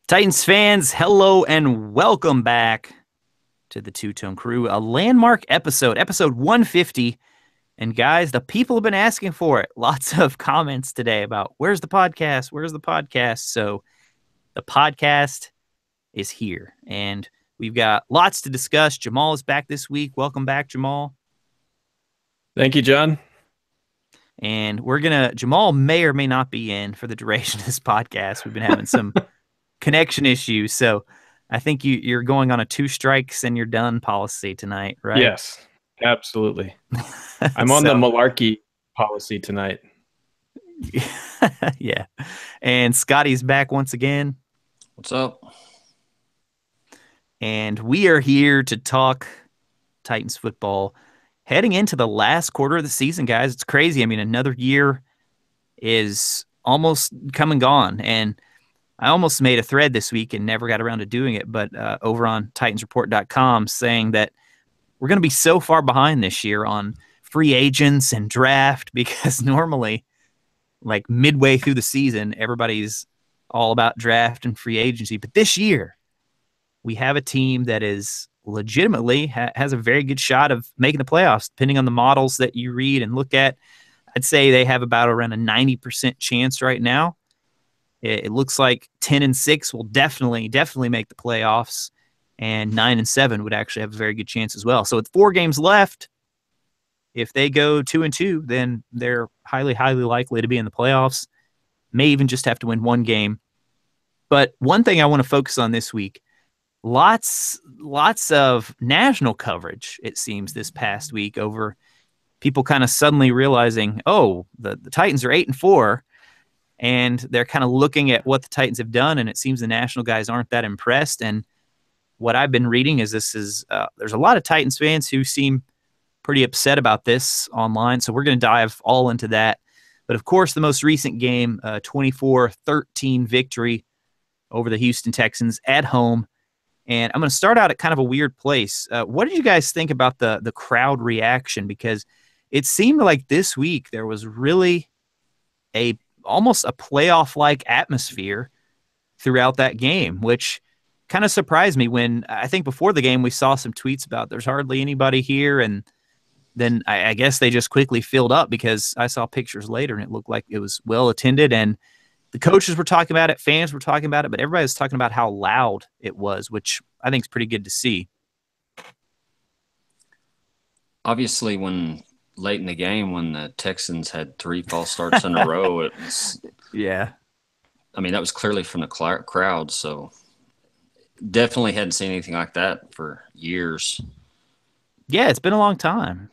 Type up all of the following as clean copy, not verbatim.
Titans fans, hello and welcome back to the Two-Tone Crew, a landmark episode 150. And guys, the people have been asking for it. Lots of comments today about where's the podcast? Where's the podcast? So the podcast is here and we've got lots to discuss. Jamal is back this week. Welcome back, Jamal. Thank you, John. And Jamal may or may not be in for the duration of this podcast. We've been having some connection issues. So I think you're going on a 2 strikes and you're done policy tonight, right? Yes, absolutely. I'm on the malarkey policy tonight. Yeah. And Scotty's back once again. What's up? And we are here to talk Titans football heading into the last quarter of the season, guys. It's crazy. I mean, another year is almost come and gone. And I almost made a thread this week and never got around to doing it, but over on TitansReport.com saying that we're going to be so far behind this year on free agents and draft because normally, like midway through the season, everybody's all about draft and free agency. But this year, we have a team that is legitimately has a very good shot of making the playoffs, depending on the models that you read and look at. I'd say they have about around a 90% chance right now. It looks like 10-6 will definitely make the playoffs, and 9-7 would actually have a very good chance as well. So with 4 games left, if they go 2-2, then they're highly likely to be in the playoffs. May even just have to win 1 game. But one thing I want to focus on this week, lots of national coverage, it seems, this past week over people kind of suddenly realizing, oh, the Titans are 8-4. And they're kind of looking at what the Titans have done, and it seems the national guys aren't that impressed. And what I've been reading is there's a lot of Titans fans who seem pretty upset about this online. So we're going to dive all into that. But of course, the most recent game, 24-13 victory over the Houston Texans at home. And I'm going to start out at kind of a weird place. What did you guys think about the crowd reaction? Because it seemed like this week there was really almost a playoff-like atmosphere throughout that game, which kind of surprised me when I think before the game we saw some tweets about there's hardly anybody here, and then I guess they just quickly filled up because I saw pictures later and it looked like it was well attended, and the coaches were talking about it, fans were talking about it, but everybody was talking about how loud it was, which I think is pretty good to see. Obviously, late in the game when the Texans had 3 false starts in a row, it was I mean, that was clearly from the crowd, so definitely hadn't seen anything like that for years. Yeah, it's been a long time.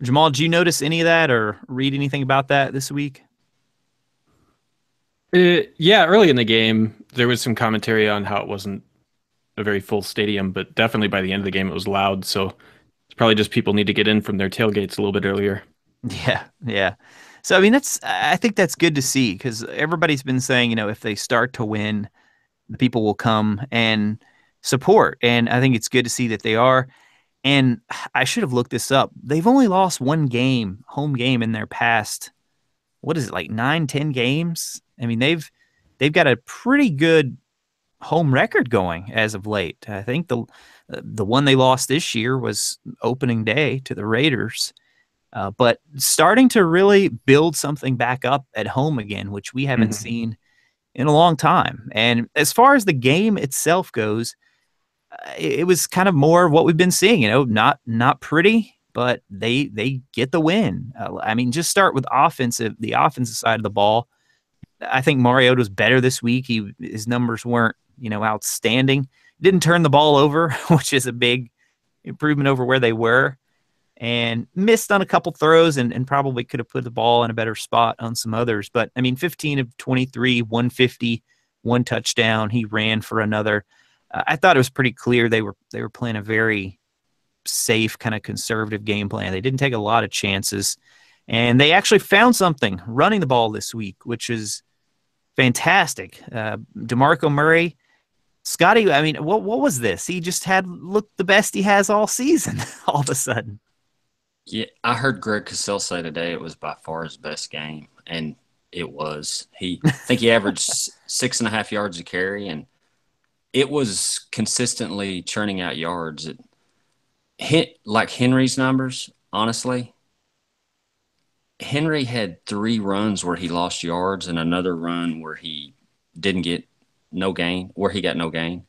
Jamal, did you notice any of that or read anything about that this week? Yeah, early in the game, there was some commentary on how it wasn't a very full stadium, but definitely by the end of the game, it was loud, so it's probably just people need to get in from their tailgates a little bit earlier. Yeah. So, I mean, I think that's good to see because everybody's been saying, if they start to win, the people will come and support. And I think it's good to see that they are. And I should have looked this up. They've only lost 1 game, home game in their past, what is it, like 9-10 games? I mean, they've got a pretty good home record going as of late. I think the one they lost this year was opening day to the Raiders, but starting to really build something back up at home again, which we haven't seen in a long time. And as far as the game itself goes, it was kind of more what we've been seeing, not pretty, but they get the win. I mean, just start with the offensive side of the ball. I think Mariota's better this week. His numbers weren't, outstanding. Didn't turn the ball over, which is a big improvement over where they were, and missed on a couple throws and probably could have put the ball in a better spot on some others. But I mean, 15 of 23, 150, 1 touchdown. He ran for another. I thought it was pretty clear they were playing a very safe, kind of conservative game plan. They didn't take a lot of chances, and they actually found something running the ball this week, which is fantastic. DeMarco Murray, Scotty, I mean, what was this? He just looked the best he has all season all of a sudden. Yeah, I heard Greg Cosell say today it was by far his best game, and it was. I think he averaged 6.5 yards a carry, and it was consistently churning out yards. It hit like Henry's numbers, honestly. Henry had 3 runs where he lost yards and another run where he didn't get no gain, where he got no gain.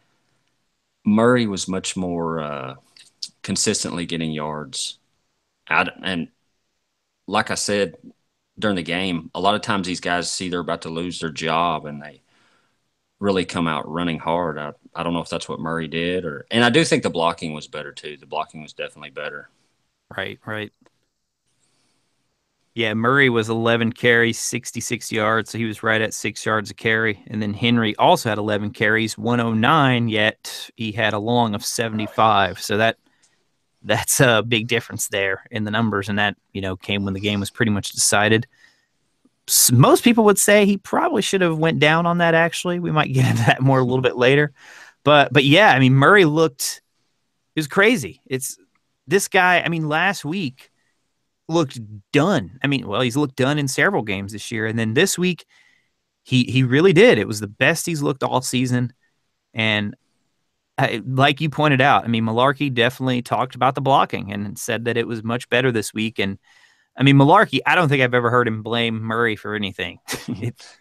Murray was much more consistently getting yards. And like I said during the game, a lot of times these guys see they're about to lose their job and they really come out running hard. I don't know if that's what Murray did, and I do think the blocking was better too. The blocking was definitely better. Right. Yeah, Murray was 11 carries, 66 yards, so he was right at 6 yards a carry. And then Henry also had 11 carries, 109, yet he had a long of 75. So that's a big difference there in the numbers, and that, came when the game was pretty much decided. Most people would say he probably should have went down on that, actually. We might get into that more a little bit later. But yeah, I mean, Murray it was crazy. It's this guy, I mean, last week looked done. I mean, well, he's looked done in several games this year. And then this week, he really did. It was the best he's looked all season. And like you pointed out, I mean, Mularkey definitely talked about the blocking and said that it was much better this week. And I mean, Mularkey, I don't think I've ever heard him blame Murray for anything.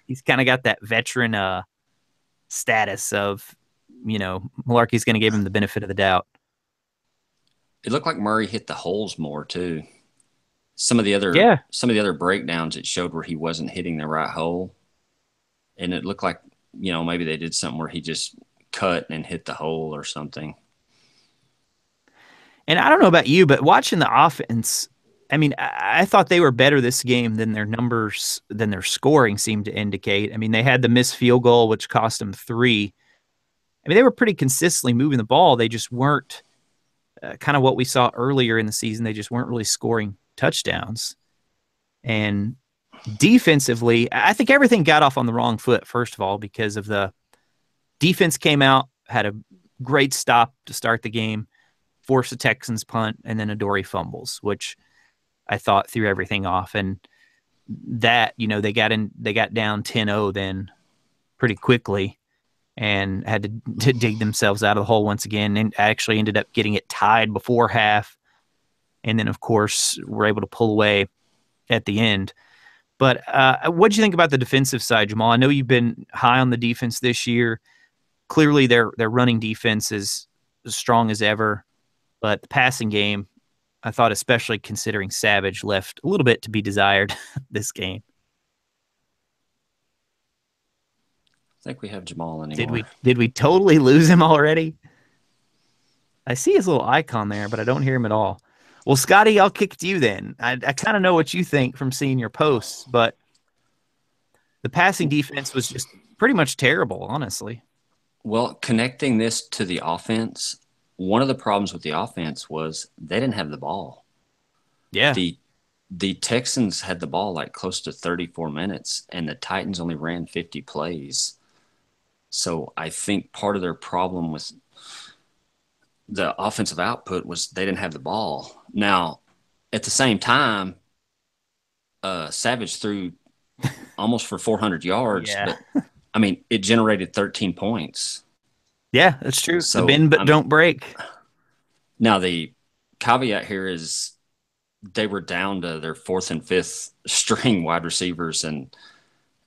He's kind of got that veteran status of, Mularkey's going to give him the benefit of the doubt. It looked like Murray hit the holes more too. Some of the other breakdowns, it showed where he wasn't hitting the right hole, and it looked like maybe they did something where he just cut and hit the hole or something. And I don't know about you, but watching the offense, I mean, I thought they were better this game than their numbers, than their scoring seemed to indicate. I mean, they had the missed field goal, which cost them 3. I mean, they were pretty consistently moving the ball. They just weren't kind of what we saw earlier in the season. They just weren't really scoring touchdowns. And defensively, I think everything got off on the wrong foot, first of all, because of the defense came out, had a great stop to start the game, forced the Texans punt, and then Adoree fumbles, which I thought threw everything off. And that, they got down 10-0 then pretty quickly and had to dig themselves out of the hole once again, and actually ended up getting it tied before half. And then, of course, we're able to pull away at the end. But what do you think about the defensive side, Jamal? I know you've been high on the defense this year. Clearly, their running defense is as strong as ever. But the passing game, I thought, especially considering Savage, left a little bit to be desired this game. I think we have Jamal anymore. Did we totally lose him already? I see his little icon there, but I don't hear him at all. Well, Scotty, I'll kick to you then. I kind of know what you think from seeing your posts, but the passing defense was just pretty much terrible, honestly. Well, connecting this to the offense, one of the problems with the offense was they didn't have the ball. Yeah. The Texans had the ball like close to 34 minutes, and the Titans only ran 50 plays. So I think part of their problem with the offensive output was they didn't have the ball. Now, at the same time, Savage threw almost for 400 yards. Yeah. But, I mean, it generated 13 points. Yeah, that's true. So, the bend but don't break. Now, the caveat here is they were down to their 4th and 5th string wide receivers and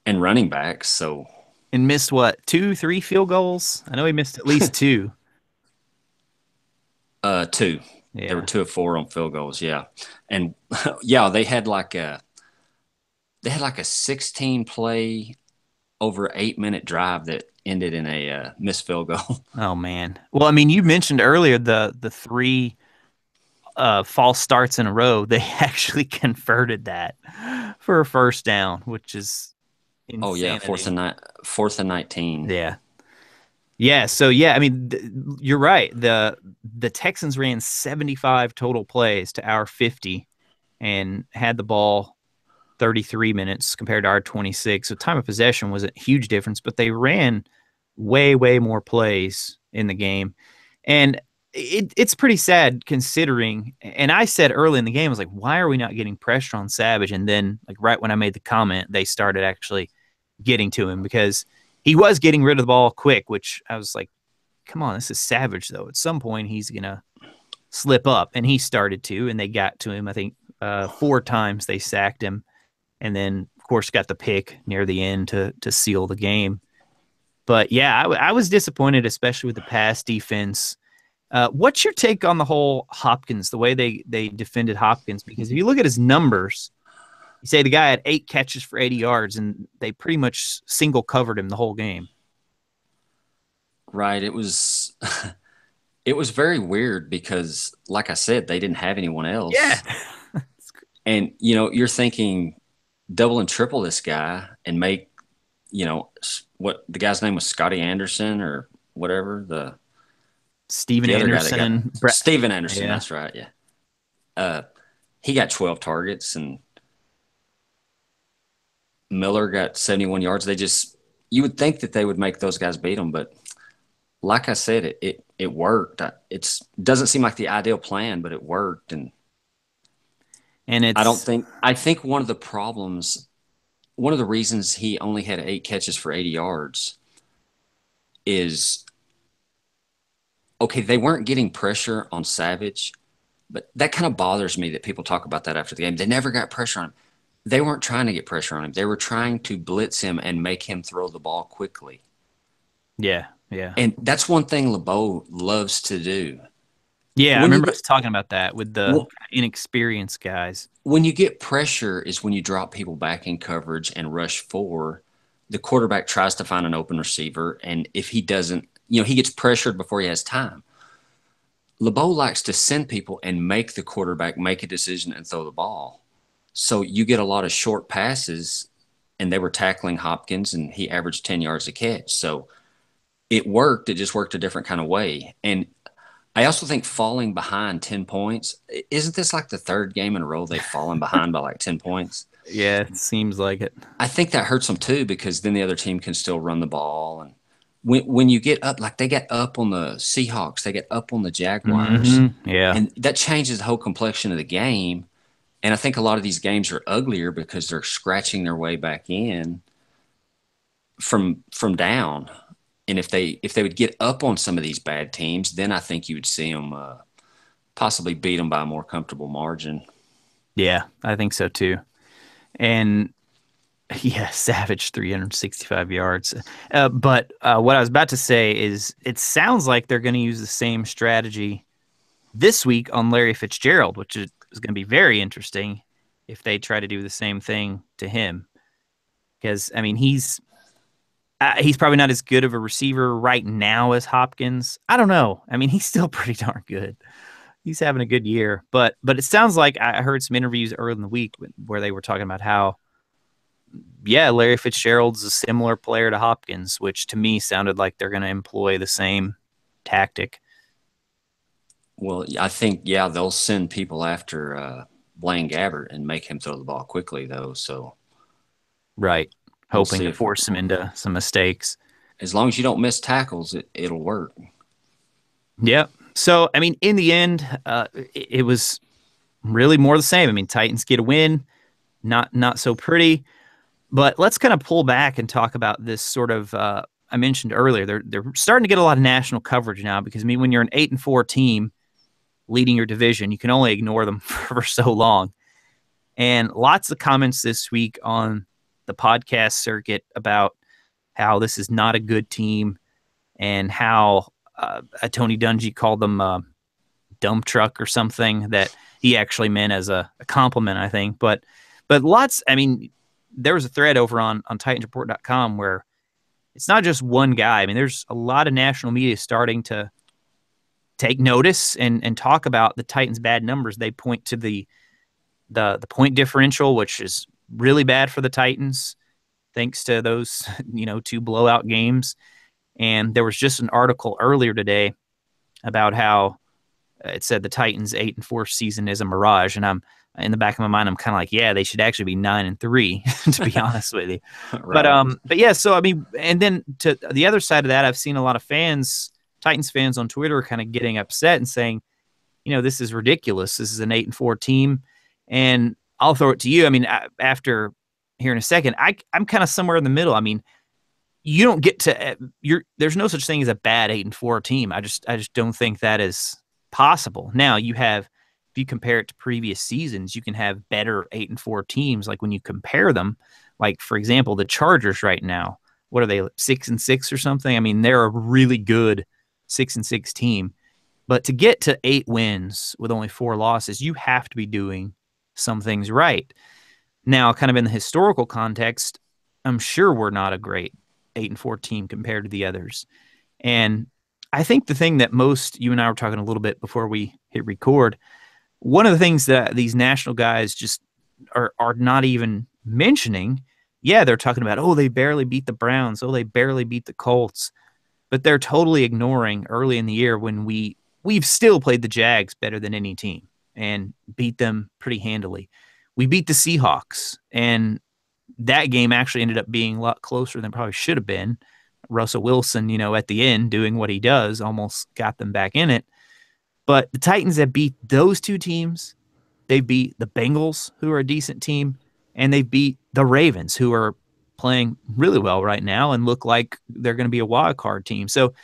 running backs. So, and missed what, 2-3 field goals? I know he missed at least 2. 2. Yeah. They were 2 of 4 on field goals. Yeah. And yeah, they had like a 16 play over 8-minute drive that ended in a missed field goal. Oh man. Well, I mean, you mentioned earlier the 3 false starts in a row. They actually converted that for a first down, which is insanity. Oh yeah. 4th and 19. Yeah. Yeah, so yeah, I mean, you're right. The Texans ran 75 total plays to our 50 and had the ball 33 minutes compared to our 26. So time of possession was a huge difference, but they ran way, way more plays in the game. And it's pretty sad considering, and I said early in the game, I was like, why are we not getting pressure on Savage? And then like right when I made the comment, they started actually getting to him because he was getting rid of the ball quick, which I was like, come on, this is Savage, though. At some point, he's going to slip up, and he started to, and they got to him. I think 4 times they sacked him, and then, of course, got the pick near the end to seal the game. But, yeah, I was disappointed, especially with the pass defense. What's your take on the whole Hopkins, the way they defended Hopkins? Because if you look at his numbers, you say the guy had 8 catches for 80 yards, and they pretty much single covered him the whole game. Right. It was very weird because, like I said, they didn't have anyone else. Yeah. And, you're thinking double and triple this guy and make, what the guy's name was, Scotty Anderson or whatever, Steven Anderson. Steven Anderson, yeah. That's right, yeah. He got 12 targets, and Miller got 71 yards. You would think that they would make those guys beat them, but like I said, it worked. It doesn't seem like the ideal plan, but it worked. And I think one of the reasons he only had 8 catches for 80 yards is, okay, they weren't getting pressure on Savage, but that kind of bothers me that people talk about that after the game. They never got pressure on him. They weren't trying to get pressure on him. They were trying to blitz him and make him throw the ball quickly. Yeah, yeah. And that's one thing LeBeau loves to do. Yeah, I remember us talking about that with the inexperienced guys. When you get pressure is when you drop people back in coverage and rush 4. The quarterback tries to find an open receiver, and if he doesn't, he gets pressured before he has time. LeBeau likes to send people and make the quarterback make a decision and throw the ball. So you get a lot of short passes, and they were tackling Hopkins, and he averaged 10 yards a catch. So it worked. It just worked a different kind of way. And I also think falling behind 10 points, isn't this like the 3rd game in a row they've fallen behind by like 10 points? Yeah, it seems like it. I think that hurts them too, because then the other team can still run the ball. And when you get up, like they got up on the Seahawks, they get up on the Jaguars. Mm-hmm. Yeah. And that changes the whole complexion of the game. And I think a lot of these games are uglier because they're scratching their way back in from down. And if they would get up on some of these bad teams, then I think you would see them possibly beat them by a more comfortable margin. Yeah, I think so too. And yeah, Savage 365 yards. But what I was about to say is it sounds like they're going to use the same strategy this week on Larry Fitzgerald, which is going to be very interesting if they try to do the same thing to him. Because, I mean, he's probably not as good of a receiver right now as Hopkins. I don't know. I mean, he's still pretty darn good. He's having a good year. But it sounds like I heard some interviews early in the week where they were talking about how, yeah, Larry Fitzgerald's a similar player to Hopkins, which to me sounded like they're going to employ the same tactic. Well, I think, yeah, they'll send people after Blaine Gabbert and make him throw the ball quickly, though. So, right. Hoping to force him into some mistakes. As long as you don't miss tackles, it'll work. Yeah. So, I mean, in the end, it was really more the same. I mean, Titans get a win, not so pretty. But let's kind of pull back and talk about this sort of. I mentioned earlier they're starting to get a lot of national coverage now because, I mean, when you're an 8-4 team leading your division, you can only ignore them for so long. And lots of comments this week on the podcast circuit about how this is not a good team and how Tony Dungy called them a dump truck or something that he actually meant as a compliment, I think. But lots, I mean, there was a thread over on TitansReport.com where it's not just one guy. I mean, there's a lot of national media starting to take notice and talk about the Titans' bad numbers. They point to the point differential, which is really bad for the Titans, thanks to those 2 blowout games. And there was just an article earlier today about how it said the Titans' 8-4 season is a mirage, and I'm in the back of my mind, I'm kind of like, yeah, they should actually be 9-3, to be honest with you. Right. But yeah, so I mean, and then to the other side of that, I've seen a lot of fans, Titans fans on Twitter, kind of getting upset and saying, this is ridiculous. This is an 8-4 team, and I'll throw it to you. I mean, after here in a second, I'm kind of somewhere in the middle. I mean, you don't get to there's no such thing as a bad 8-4 team. I just don't think that is possible. Now if you compare it to previous seasons, you can have better 8-4 teams. Like when you compare them, like for example, the Chargers right now, what are they, 6-6 or something? I mean, they're a really good 6-6 team. But to get to 8 wins with only 4 losses, you have to be doing some things right. Now, kind of in the historical context, I'm sure we're not a great 8-4 team compared to the others. And I think the thing that you and I were talking a little bit before we hit record, one of the things that these national guys just are not even mentioning, yeah, they're talking about, oh, they barely beat the Browns, oh, they barely beat the Colts, but they're totally ignoring early in the year when we've still played the Jags better than any team and beat them pretty handily. We beat the Seahawks, and that game actually ended up being a lot closer than probably should have been. Russell Wilson, at the end, doing what he does, almost got them back in it. But the Titans have beat those 2 teams. They beat the Bengals, who are a decent team, and they beat the Ravens, who are playing really well right now and look like they're going to be a wild card team. So,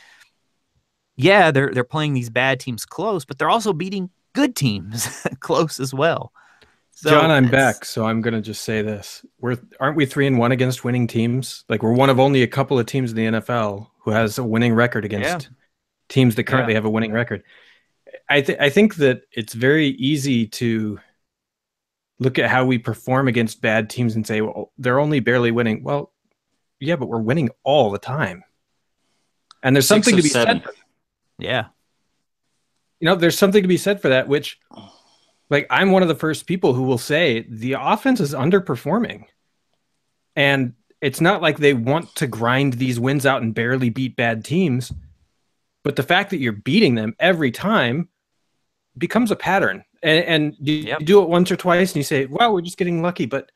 yeah, they're playing these bad teams close, but they're also beating good teams close as well. So John, I'm back, so I'm going to just say this. Aren't we 3-1 against winning teams? Like, we're one of only a couple of teams in the NFL who has a winning record against teams that currently have a winning record. I think that it's very easy to look at how we perform against bad teams and say, well, they're only barely winning. Well, yeah, but we're winning all the time. And there's something to be said. Yeah. There's something to be said for that, which... Like, I'm one of the first people who will say the offense is underperforming. And it's not like they want to grind these wins out and barely beat bad teams. But the fact that you're beating them every time becomes a pattern. And you do it once or twice and you say, well, we're just getting lucky. But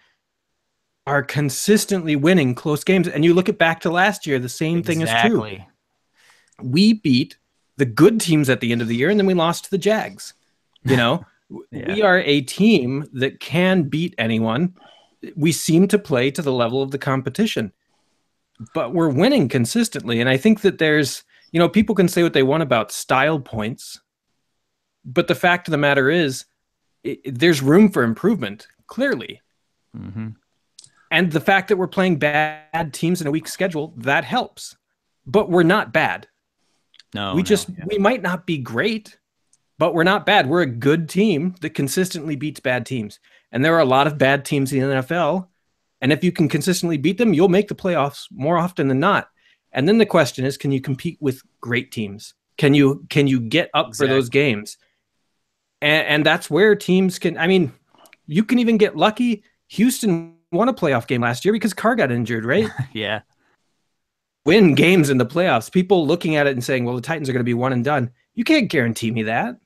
are consistently winning close games. And you look at back to last year, the same thing is true. We beat the good teams at the end of the year, and then we lost to the Jags. We are a team that can beat anyone. We seem to play to the level of the competition, but we're winning consistently. And I think that there's, people can say what they want about style points, but the fact of the matter is there's room for improvement, clearly. Mm-hmm. And the fact that we're playing bad teams in a weak schedule, that helps, but we're not bad. We might not be great, but we're not bad. We're a good team that consistently beats bad teams. And there are a lot of bad teams in the NFL. And if you can consistently beat them, you'll make the playoffs more often than not. And then the question is, can you compete with great teams? Can you get up for those games? And that's where teams can, you can even get lucky. Houston won a playoff game last year because Carr got injured, right? Yeah. Win games in the playoffs. People looking at it and saying, well, the Titans are going to be one and done. You can't guarantee me that.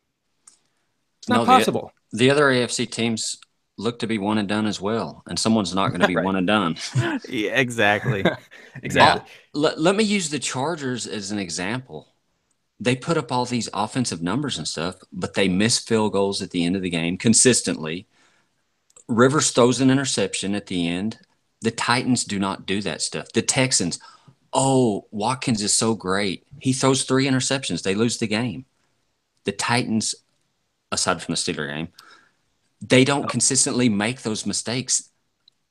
It's not possible. The other AFC teams look to be one and done as well, and someone's not going to be one and done. Yeah, exactly. Exactly. Let me use the Chargers as an example. They put up all these offensive numbers and stuff, but they miss field goals at the end of the game consistently. Rivers throws an interception at the end. The Titans do not do that stuff. The Texans, Watkins is so great. He throws 3 interceptions. They lose the game. The Titans, aside from the Steeler game, they don't consistently make those mistakes.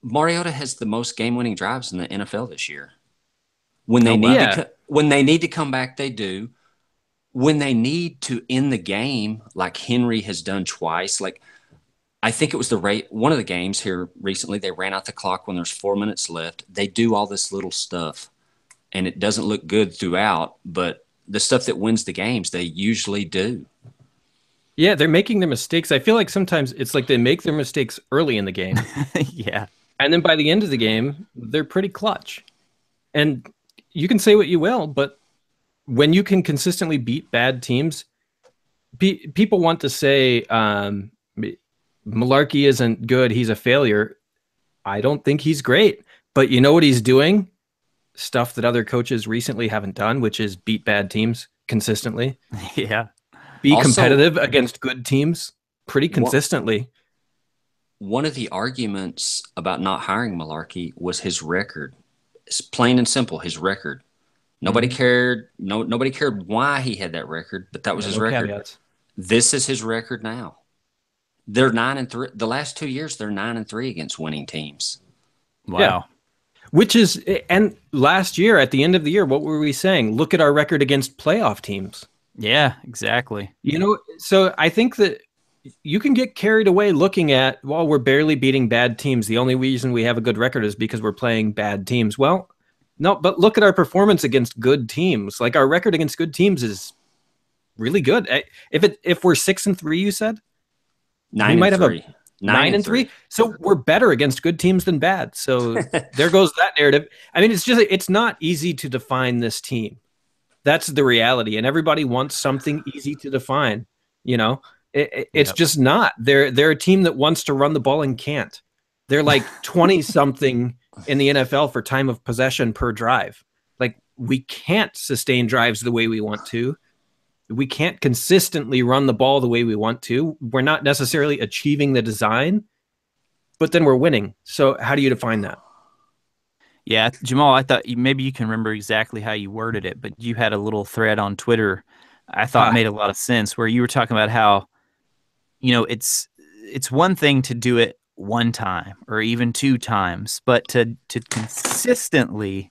Mariota has the most game-winning drives in the NFL this year. When they need to come back, they do. When they need to end the game, like Henry has done twice, like I think it was one of the games here recently, they ran out the clock when there's 4 minutes left. They do all this little stuff, and it doesn't look good throughout, but the stuff that wins the games, they usually do. Yeah, they're making their mistakes. I feel like sometimes it's like they make their mistakes early in the game. Yeah. And then by the end of the game, they're pretty clutch. And you can say what you will, but when you can consistently beat bad teams, people want to say Malarkey isn't good, he's a failure. I don't think he's great. But you know what he's doing? Stuff that other coaches recently haven't done, which is beat bad teams consistently. Yeah. Be competitive against good teams pretty consistently. One of the arguments about not hiring Malarkey was his record. It's plain and simple. His record. Nobody cared. Nobody cared why he had that record, but that was his record. Caveats. This is his record now. They're 9-3. The last 2 years, they're 9-3 against winning teams. Wow. Yeah. Which is, and last year at the end of the year, what were we saying? Look at our record against playoff teams. Yeah, exactly. So I think that you can get carried away looking at, well, we're barely beating bad teams. The only reason we have a good record is because we're playing bad teams. Well, no, but look at our performance against good teams. Like, our record against good teams is really good. If we're 6-3, you said 9-3. 9-3. So we're better against good teams than bad. So there goes that narrative. I mean, it's not easy to define this team. That's the reality. And everybody wants something easy to define. It's just not. They're a team that wants to run the ball and can't. They're like 20 something in the NFL for time of possession per drive. Like, we can't sustain drives the way we want to. We can't consistently run the ball the way we want to. We're not necessarily achieving the design, but then we're winning. So how do you define that? Yeah, Jamal, I thought maybe you can remember exactly how you worded it, but you had a little thread on Twitter I thought made a lot of sense, where you were talking about how, it's one thing to do it one time or even 2 times, but to consistently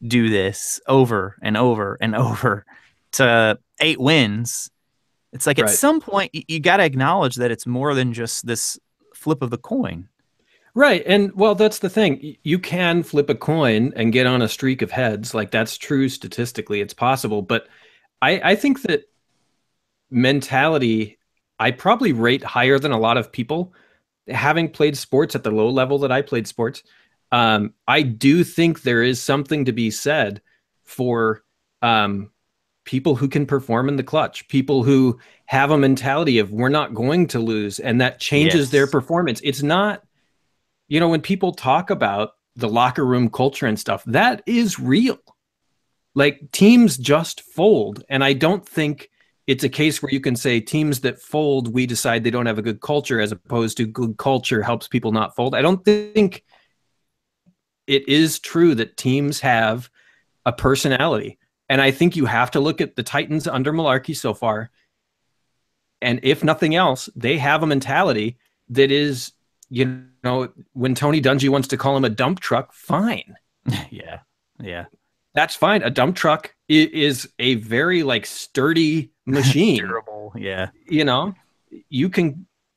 do this over and over and over to 8 wins, it's like at some point you got to acknowledge that it's more than just this flip of the coin. Right. And well, that's the thing. You can flip a coin and get on a streak of heads. Like, that's true statistically. It's possible. But I think that mentality, I probably rate higher than a lot of people. Having played sports at the low level that I played sports, I do think there is something to be said for people who can perform in the clutch, people who have a mentality of, we're not going to lose, and that changes their performance. It's not, when people talk about the locker room culture and stuff, that is real. Like, teams just fold. And I don't think it's a case where you can say teams that fold, we decide they don't have a good culture, as opposed to good culture helps people not fold. I don't think it is true that teams have a personality. And I think you have to look at the Titans under Mularkey so far. And if nothing else, they have a mentality that is, when Tony Dungy wants to call him a dump truck, fine. Yeah. That's fine. A dump truck is a very sturdy machine. Durable. Yeah.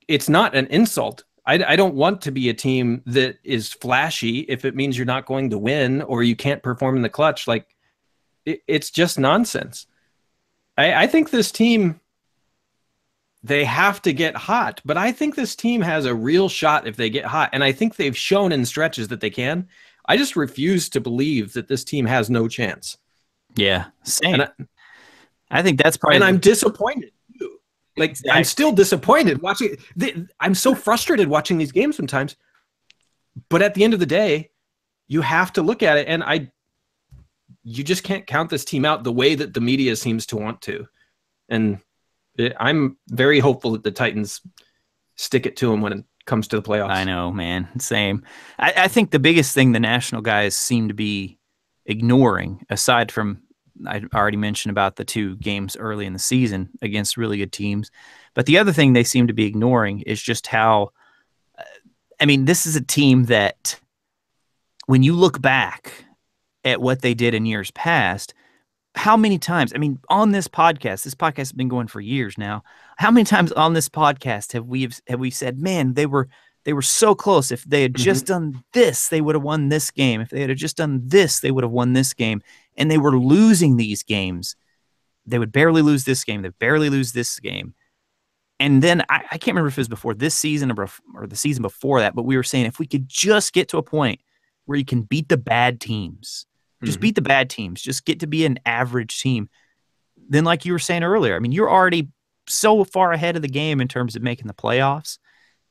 It's not an insult. I don't want to be a team that is flashy if it means you're not going to win or you can't perform in the clutch. Like, it's just nonsense. I think this team, they have to get hot, but I think this team has a real shot if they get hot. And I think they've shown in stretches that they can. I just refuse to believe that this team has no chance. Yeah, same. I think that's probably... And I'm disappointed too. Exactly. I'm still disappointed watching... I'm so frustrated watching these games sometimes. But at the end of the day, you have to look at it, and you just can't count this team out the way that the media seems to want to. And I'm very hopeful that the Titans stick it to them when it comes to the playoffs. I know, man. Same. I think the biggest thing the national guys seem to be ignoring, aside from, I already mentioned about the 2 games early in the season against really good teams, but the other thing they seem to be ignoring is just how, this is a team that, when you look back at what they did in years past, how many times, on this podcast has been going for years now. How many times on this podcast have we said, man, they were so close. If they had just done this, they would have won this game. If they had just done this, they would have won this game. And they were losing these games. They would barely lose this game. They barely lose this game. And then I can't remember if it was before this season or the season before that, but we were saying, if we could just get to a point where you can beat the bad teams, just beat the bad teams, just get to be an average team, then, like you were saying earlier, you're already so far ahead of the game in terms of making the playoffs,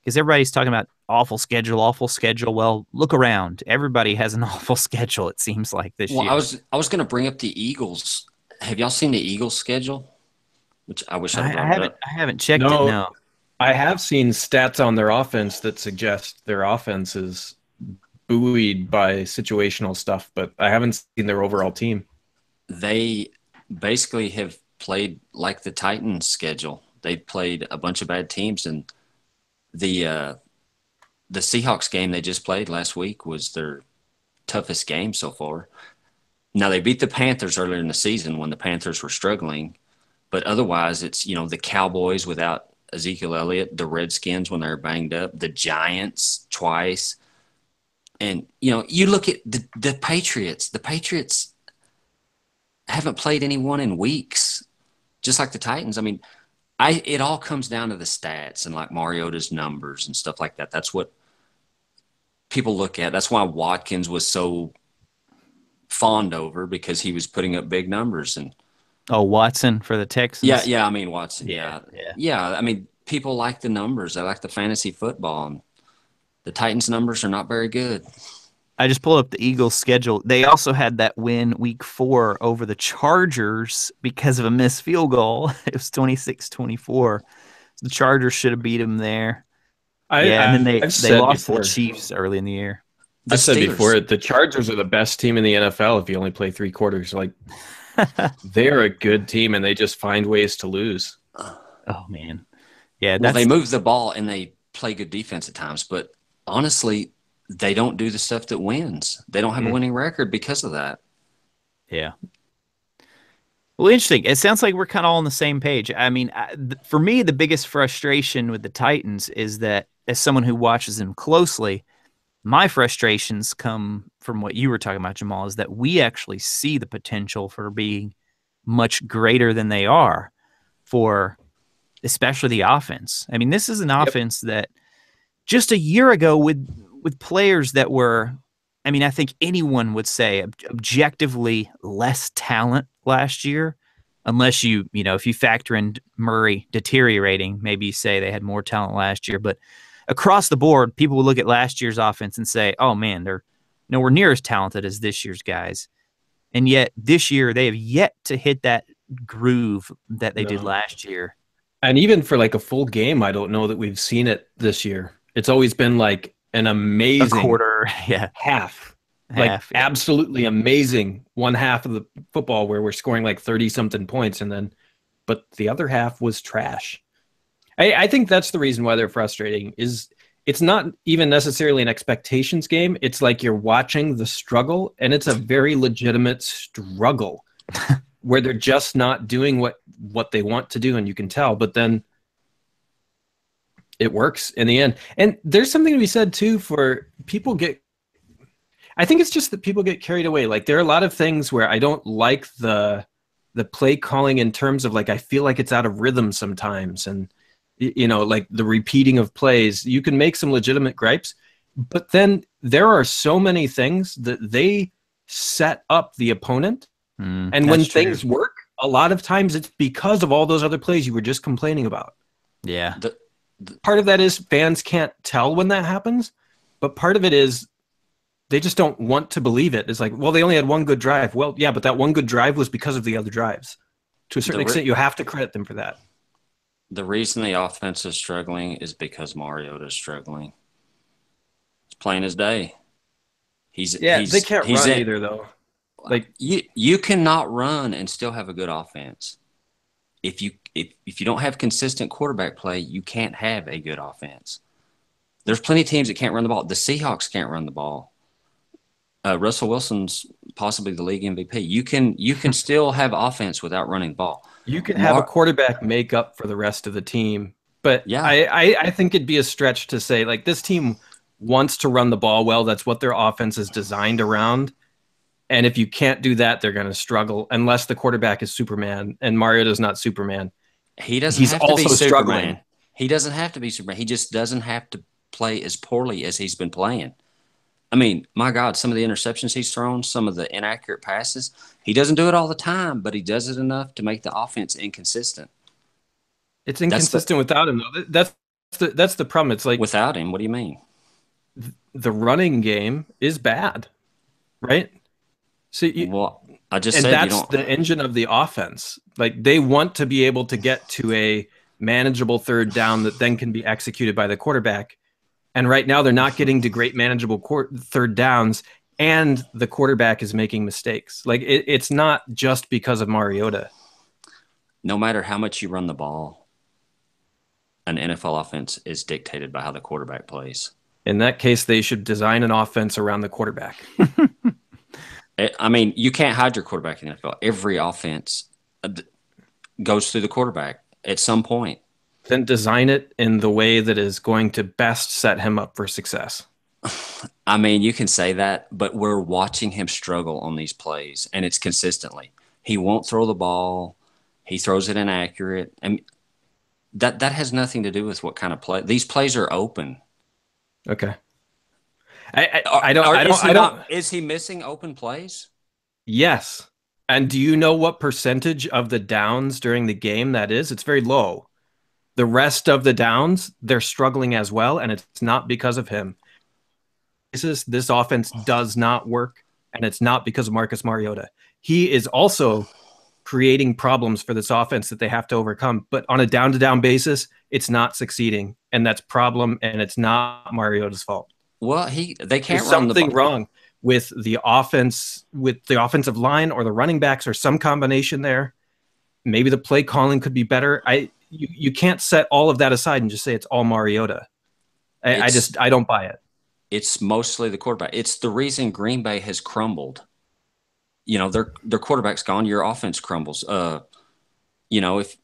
because everybody's talking about awful schedule. Well, look around. Everybody has an awful schedule, it seems like, this year. I was going to bring up the Eagles. Have y'all seen the Eagles schedule? Which I wish I haven't checked it, no. I have seen stats on their offense that suggest their offense is buoyed by situational stuff, but I haven't seen their overall team. They basically have played like the Titans schedule. They played a bunch of bad teams, and the Seahawks game they just played last week was their toughest game so far. Now, they beat the Panthers earlier in the season when the Panthers were struggling, but otherwise it's, the Cowboys without Ezekiel Elliott, the Redskins when they're banged up, the Giants twice. And, you look at the Patriots. The Patriots haven't played anyone in weeks, just like the Titans. I mean, it all comes down to the stats and like Mariota's numbers and stuff like that. That's what people look at. That's why Watkins was so fawned over, because he was putting up big numbers. And Watson for the Texans. Yeah. I mean, Watson. Yeah. I mean, people like the numbers. They like the fantasy football. And the Titans' numbers are not very good. I just pulled up the Eagles' schedule. They also had that win week 4 over the Chargers because of a missed field goal. It was 26-24. The Chargers should have beat them there. And then they lost to the Chiefs early in the year. I said before, the Chargers are the best team in the NFL if you only play 3 quarters. Like, they're a good team, and they just find ways to lose. Oh, man. Yeah, they move the ball, and they play good defense at times. But honestly, they don't do the stuff that wins. They don't have a winning record because of that. Yeah. Well, interesting. It sounds like we're kind of all on the same page. I mean, for me, the biggest frustration with the Titans is that, as someone who watches them closely, my frustrations come from what you were talking about, Jamal, is that we actually see the potential for being much greater than they are, for especially the offense. I mean, this is an offense that just a year ago with players that were, I mean, I think anyone would say objectively less talent last year, unless if you factor in Murray deteriorating, maybe you say they had more talent last year. But across the board, people would look at last year's offense and say, oh, man, they're nowhere near as talented as this year's guys. And yet this year they have yet to hit that groove that they did last year. And even for like a full game, I don't know that we've seen it this year. It's always been like an amazing quarter, half. Absolutely amazing one half of the football where we're scoring like 30-something points, but the other half was trash. I think that's the reason why they're frustrating. Is it's not even necessarily an expectations game. It's like you're watching the struggle, and it's a very legitimate struggle where they're just not doing what they want to do, and you can tell. But then it works in the end. And there's something to be said too for people I think it's just that people get carried away. Like, there are a lot of things where I don't like the play calling in terms of like, I feel like it's out of rhythm sometimes. And, like the repeating of plays, you can make some legitimate gripes, but then there are so many things that they set up the opponent. And when things work, a lot of times it's because of all those other plays you were just complaining about. Yeah. Part of that is fans can't tell when that happens, but part of it is they just don't want to believe it. It's like, well, they only had one good drive. Well, yeah, but that one good drive was because of the other drives. To a certain extent, you have to credit them for that. The reason the offense is struggling is because Mariota is struggling. He's playing his day. They can't run either, though. Like, you cannot run and still have a good offense. If you don't have consistent quarterback play, you can't have a good offense. There's plenty of teams that can't run the ball. The Seahawks can't run the ball. Russell Wilson's possibly the league MVP. You can still have offense without running the ball. You can have a quarterback make up for the rest of the team. But yeah, I think it'd be a stretch to say, like, this team wants to run the ball well. That's what their offense is designed around. And if you can't do that, they're going to struggle unless the quarterback is Superman. And Mariota's not Superman. He's also struggling. He doesn't have to be Superman. He just doesn't have to play as poorly as he's been playing. I mean, my God, some of the interceptions he's thrown, some of the inaccurate passes, he doesn't do it all the time, but he does it enough to make the offense inconsistent. It's inconsistent without him, though. That's the problem. It's like, without him, what do you mean? The running game is bad, right? So that's the engine of the offense. Like, they want to be able to get to a manageable third down that then can be executed by the quarterback. And right now they're not getting to great manageable third downs, and the quarterback is making mistakes. Like it's not just because of Mariota. No matter how much you run the ball, an NFL offense is dictated by how the quarterback plays. In that case, they should design an offense around the quarterback. I mean, you can't hide your quarterback in the NFL. Every offense goes through the quarterback at some point. Then design it in the way that is going to best set him up for success. I mean, you can say that, but we're watching him struggle on these plays, and it's consistently. He won't throw the ball. He throws it inaccurate. And that has nothing to do with what kind of play. These plays are open. Okay. I don't. Is he missing open plays? Yes. And do you know what percentage of the downs during the game that is? It's very low. The rest of the downs, they're struggling as well, and it's not because of him. This offense does not work, and it's not because of Marcus Mariota. He is also creating problems for this offense that they have to overcome. But on a down-to-down basis, it's not succeeding, and that's problem, and it's not Mariota's fault. Well, they can't There's run something wrong with the offense, with the offensive line or the running backs or some combination there. Maybe the play calling could be better. You can't set all of that aside and just say it's all Mariota. I don't buy it. It's mostly the quarterback. It's the reason Green Bay has crumbled. You know, their quarterback's gone, your offense crumbles. You know, if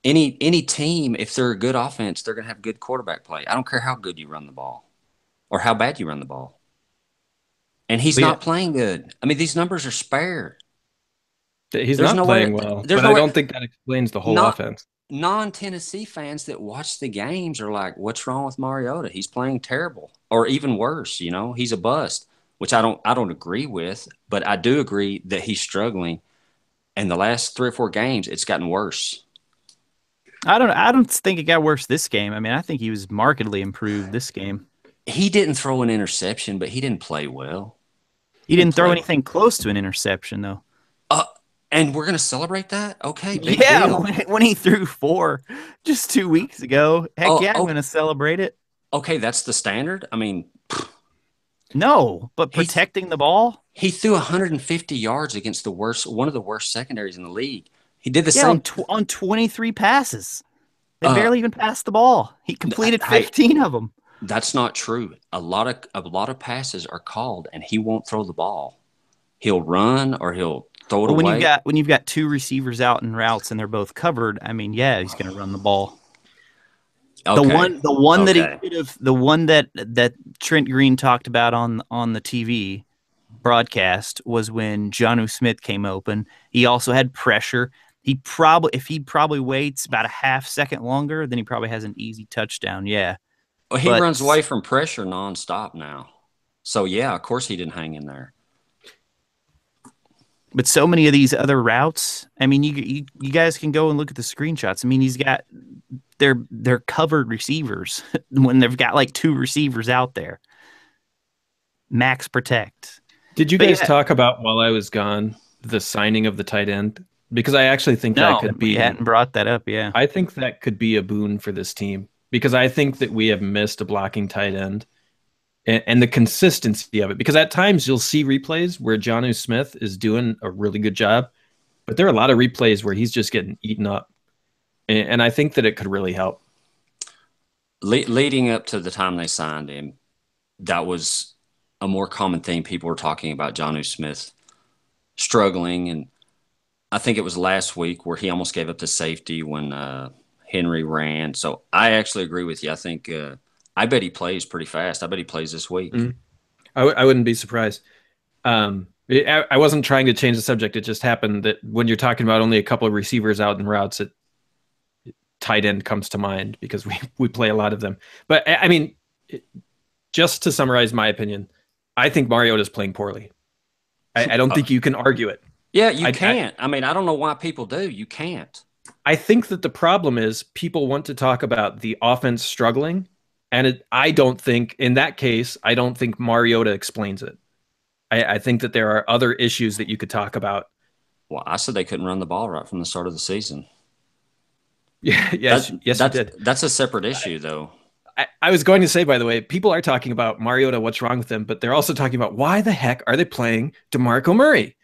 any team, if they're a good offense, they're gonna have good quarterback play. I don't care how good you run the ball or how bad you run the ball. And he's not playing good. I mean, these numbers are spare. He's not playing well, but I don't think that explains the whole offense. Non-Tennessee fans that watch the games are like, what's wrong with Mariota? He's playing terrible. Or even worse, you know, he's a bust, which I don't agree with, but I do agree that he's struggling. And the last 3 or 4 games, it's gotten worse. I don't think it got worse this game. I mean, I think he was markedly improved this game. He didn't throw an interception, but he didn't play well. He didn't throw anything close to an interception, though. And we're going to celebrate that? Okay. Yeah, when he threw 4 just 2 weeks ago. Heck I'm going to celebrate it. Okay, that's the standard? I mean, no, but protecting the ball? He threw 150 yards against one of the worst secondaries in the league. He did the same on 23 passes. They barely even passed the ball. He completed 15 of them. That's not true. A lot of passes are called, and he won't throw the ball. He'll run or he'll throw it away. When you've got 2 receivers out in routes and they're both covered, I mean, yeah, he's going to run the ball. Okay. The one that Trent Green talked about on the TV broadcast was when Jonnu Smith came open. He also had pressure. If he waits about a half second longer, then he probably has an easy touchdown. Yeah. Well, he runs away from pressure nonstop now. So yeah, of course he didn't hang in there. But so many of these other routes, I mean, you guys can go and look at the screenshots. I mean, he's got they're covered receivers when they've got like 2 receivers out there. Max protect. Did you guys talk about, while I was gone, the signing of the tight end? Because I actually think that could be. We hadn't brought that up, yeah. I think that could be a boon for this team, because I think that we have missed a blocking tight end. And the consistency of it, because at times you'll see replays where Jonnu Smith is doing a really good job, but there are a lot of replays where he's just getting eaten up. And I think that it could really help. Leading up to the time they signed him, that was a more common thing. People were talking about Jonnu Smith struggling. And I think it was last week where he almost gave up the safety when Henry ran. So I actually agree with you. I think I bet he plays pretty fast. I bet he plays this week. Mm-hmm. I wouldn't be surprised. I wasn't trying to change the subject. It just happened that when you're talking about only a couple of receivers out in routes, tight end comes to mind because we play a lot of them. But I mean, just to summarize my opinion, I think Mariota's playing poorly. I don't think you can argue it. Yeah, you can't. I mean, I don't know why people do. You can't. I think that the problem is people want to talk about the offense struggling. And I don't think, in that case, I don't think Mariota explains it. I think that there are other issues that you could talk about. Well, I said they couldn't run the ball right from the start of the season. Yeah, yes, you did. That's a separate issue, though. I was going to say, by the way, people are talking about Mariota, what's wrong with him, but they're also talking about why the heck are they playing DeMarco Murray?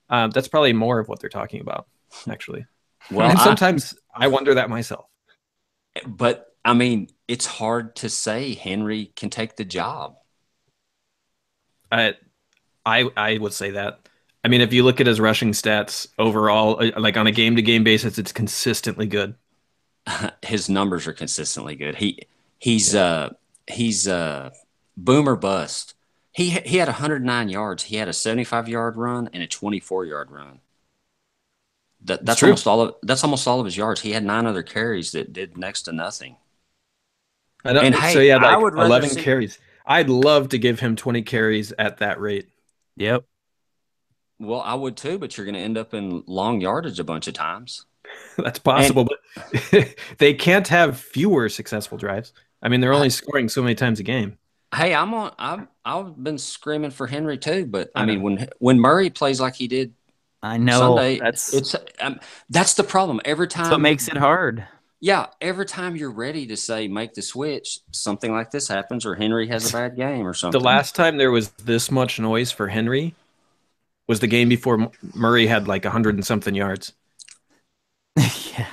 That's probably more of what they're talking about, actually. Well, and sometimes I wonder that myself. But, I mean, it's hard to say Henry can take the job. I would say that. I mean, if you look at his rushing stats overall, like on a game-to-game basis, it's consistently good. His numbers are consistently good. He's boom or bust. He had 109 yards. He had a 75-yard run and a 24-yard run. That's almost all of his yards. He had 9 other carries that did next to nothing. I know. And so yeah, like I would 11 carries. I'd love to give him 20 carries at that rate. Yep. Well, I would too, but you're going to end up in long yardage a bunch of times. That's possible, but they can't have fewer successful drives. I mean, they're only scoring so many times a game. Hey, I've been screaming for Henry too, but I mean, when Murray plays like he did, I know Sunday, that's the problem. Every time, that's what makes it hard. Yeah, every time you're ready to say make the switch, something like this happens, or Henry has a bad game or something. The last time there was this much noise for Henry was the game before Murray had like 100 and something yards. Yeah,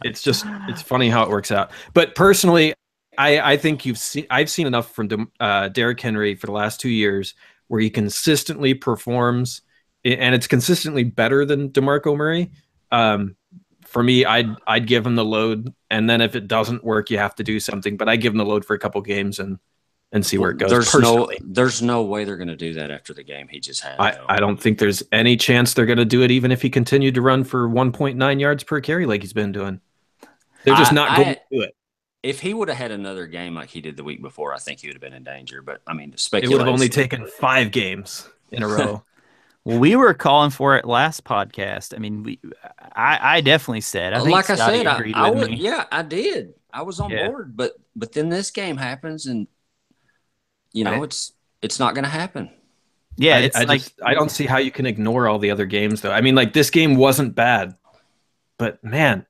it's funny how it works out. But personally, I think I've seen enough from Derrick Henry for the last 2 years where he consistently performs, and it's consistently better than DeMarco Murray. For me, I'd give him the load, and then if it doesn't work, you have to do something. But I give him the load for a couple games and see where it goes. There's no way they're going to do that after the game he just had. I don't think there's any chance they're going to do it, even if he continued to run for 1.9 yards per carry like he's been doing. They're just not going to do it. If he would have had another game like he did the week before, I think he would have been in danger. But I mean, it would have only taken 5 games in a row. Well, we were calling for it last podcast. I mean, I definitely said. I think like Scotty I said, agreed I with would. me. Yeah, I did. I was on board, but then this game happens, and it's not going to happen. Yeah, I don't see how you can ignore all the other games, though. I mean, like this game wasn't bad, but man,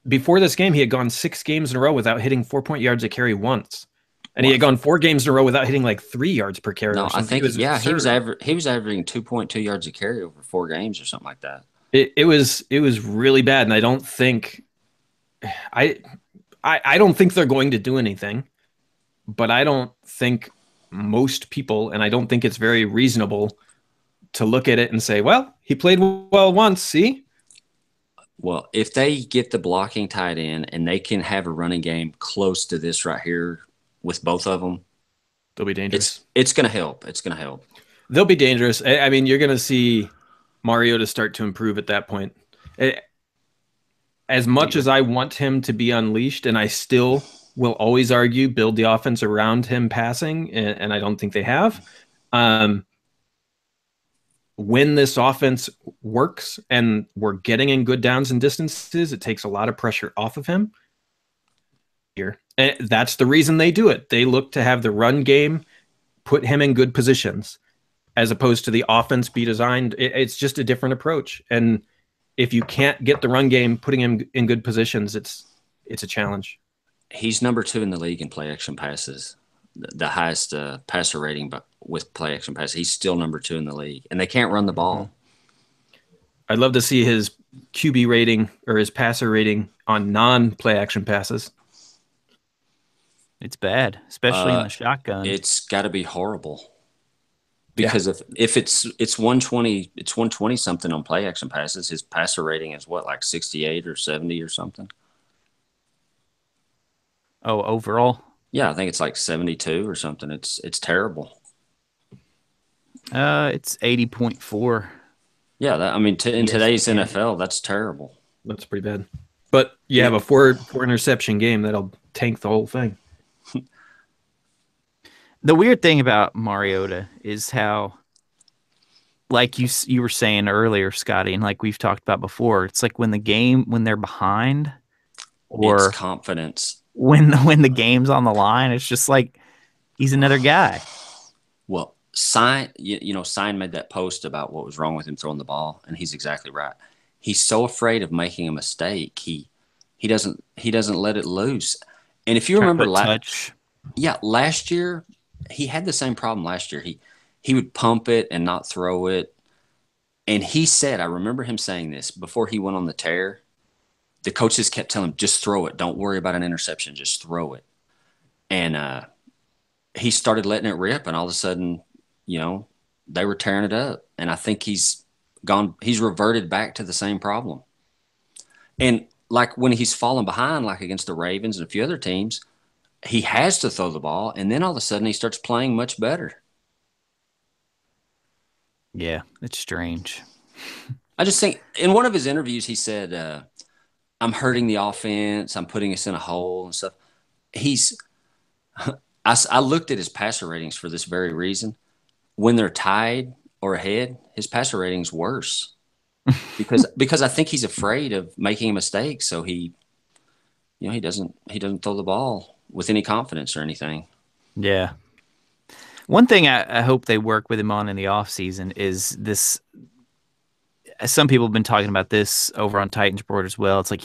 before this game he had gone 6 games in a row without hitting 4 yards a carry once. And he had gone 4 games in a row without hitting like 3 yards per carry. No, I think he was averaging 2.2 yards a carry over 4 games or something like that. It was really bad, and I don't think I don't think they're going to do anything, but I don't think most people, and I don't think it's very reasonable to look at it and say, well, he played well once, see? Well, if they get the blocking tight end and they can have a running game close to this right here with both of them, they'll be dangerous. It's going to help. It's going to help. They'll be dangerous. I mean, you're going to see Mariota start to improve at that point. As much as I want him to be unleashed, and I still will always argue build the offense around him passing, and I don't think they have. When this offense works and we're getting in good downs and distances, it takes a lot of pressure off of him. And that's the reason they do it. They look to have the run game put him in good positions as opposed to the offense be designed. It's just a different approach. And if you can't get the run game putting him in good positions, it's a challenge. He's number 2 in the league in play action passes, the highest passer rating with play action passes. He's still number 2 in the league, and they can't run the ball. I'd love to see his QB rating or his passer rating on non-play action passes. It's bad, especially in the shotgun. It's got to be horrible because if it's 120, it's 120 something on play action passes. His passer rating is what, like 68 or 70 or something. Oh, overall? Yeah, I think it's like 72 or something. It's terrible. It's 80.4. Yeah, in today's NFL, that's terrible. That's pretty bad. But you have a four interception game that'll tank the whole thing. The weird thing about Mariota is how, like you were saying earlier, Scotty, and like we've talked about before, it's like when they're behind, or it's confidence. When the game's on the line, it's just like he's another guy. Well, Sign made that post about what was wrong with him throwing the ball, and he's exactly right. He's so afraid of making a mistake. He doesn't let it loose. And if you remember, touch. Last year he had the same problem. Last year he would pump it and not throw it. And he said, I remember him saying this before he went on the tear. The coaches kept telling him, just throw it. Don't worry about an interception. Just throw it. And he started letting it rip, and all of a sudden, they were tearing it up. And I think he's reverted back to the same problem. And like when he's fallen behind, like against the Ravens and a few other teams, he has to throw the ball, and then all of a sudden he starts playing much better. Yeah, it's strange. I just think in one of his interviews he said, I'm hurting the offense. I'm putting us in a hole and stuff. I looked at his passer ratings for this very reason. When they're tied or ahead, his passer rating's worse because I think he's afraid of making a mistake. So he doesn't throw the ball with any confidence or anything. Yeah. One thing I hope they work with him on in the offseason is this. Some people have been talking about this over on Titans Board as well. It's like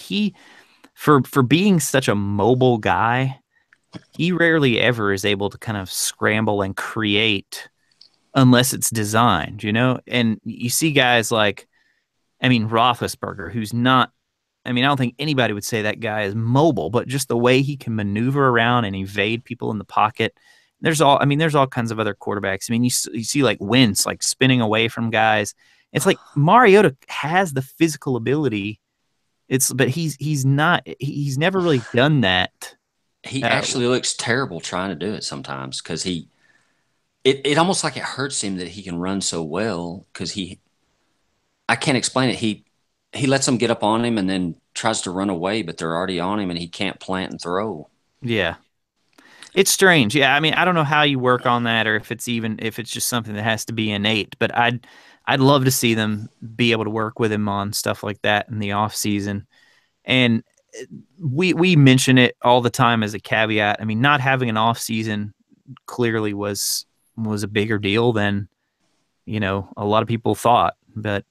for being such a mobile guy, he rarely ever is able to kind of scramble and create unless it's designed, And you see guys like, Roethlisberger, who's not, I don't think anybody would say that guy is mobile, but just the way he can maneuver around and evade people in the pocket. There's all kinds of other quarterbacks. You see like Wentz, like spinning away from guys. It's like Mariota has the physical ability. But he's never really done that. He actually looks terrible trying to do it sometimes because it almost like it hurts him that he can run so well because I can't explain it. He lets them get up on him and then tries to run away, but they're already on him and he can't plant and throw. Yeah. It's strange. Yeah, I don't know how you work on that or if it's just something that has to be innate, but I'd love to see them be able to work with him on stuff like that in the off season. And we mention it all the time as a caveat. Not having an off season clearly was a bigger deal than a lot of people thought. But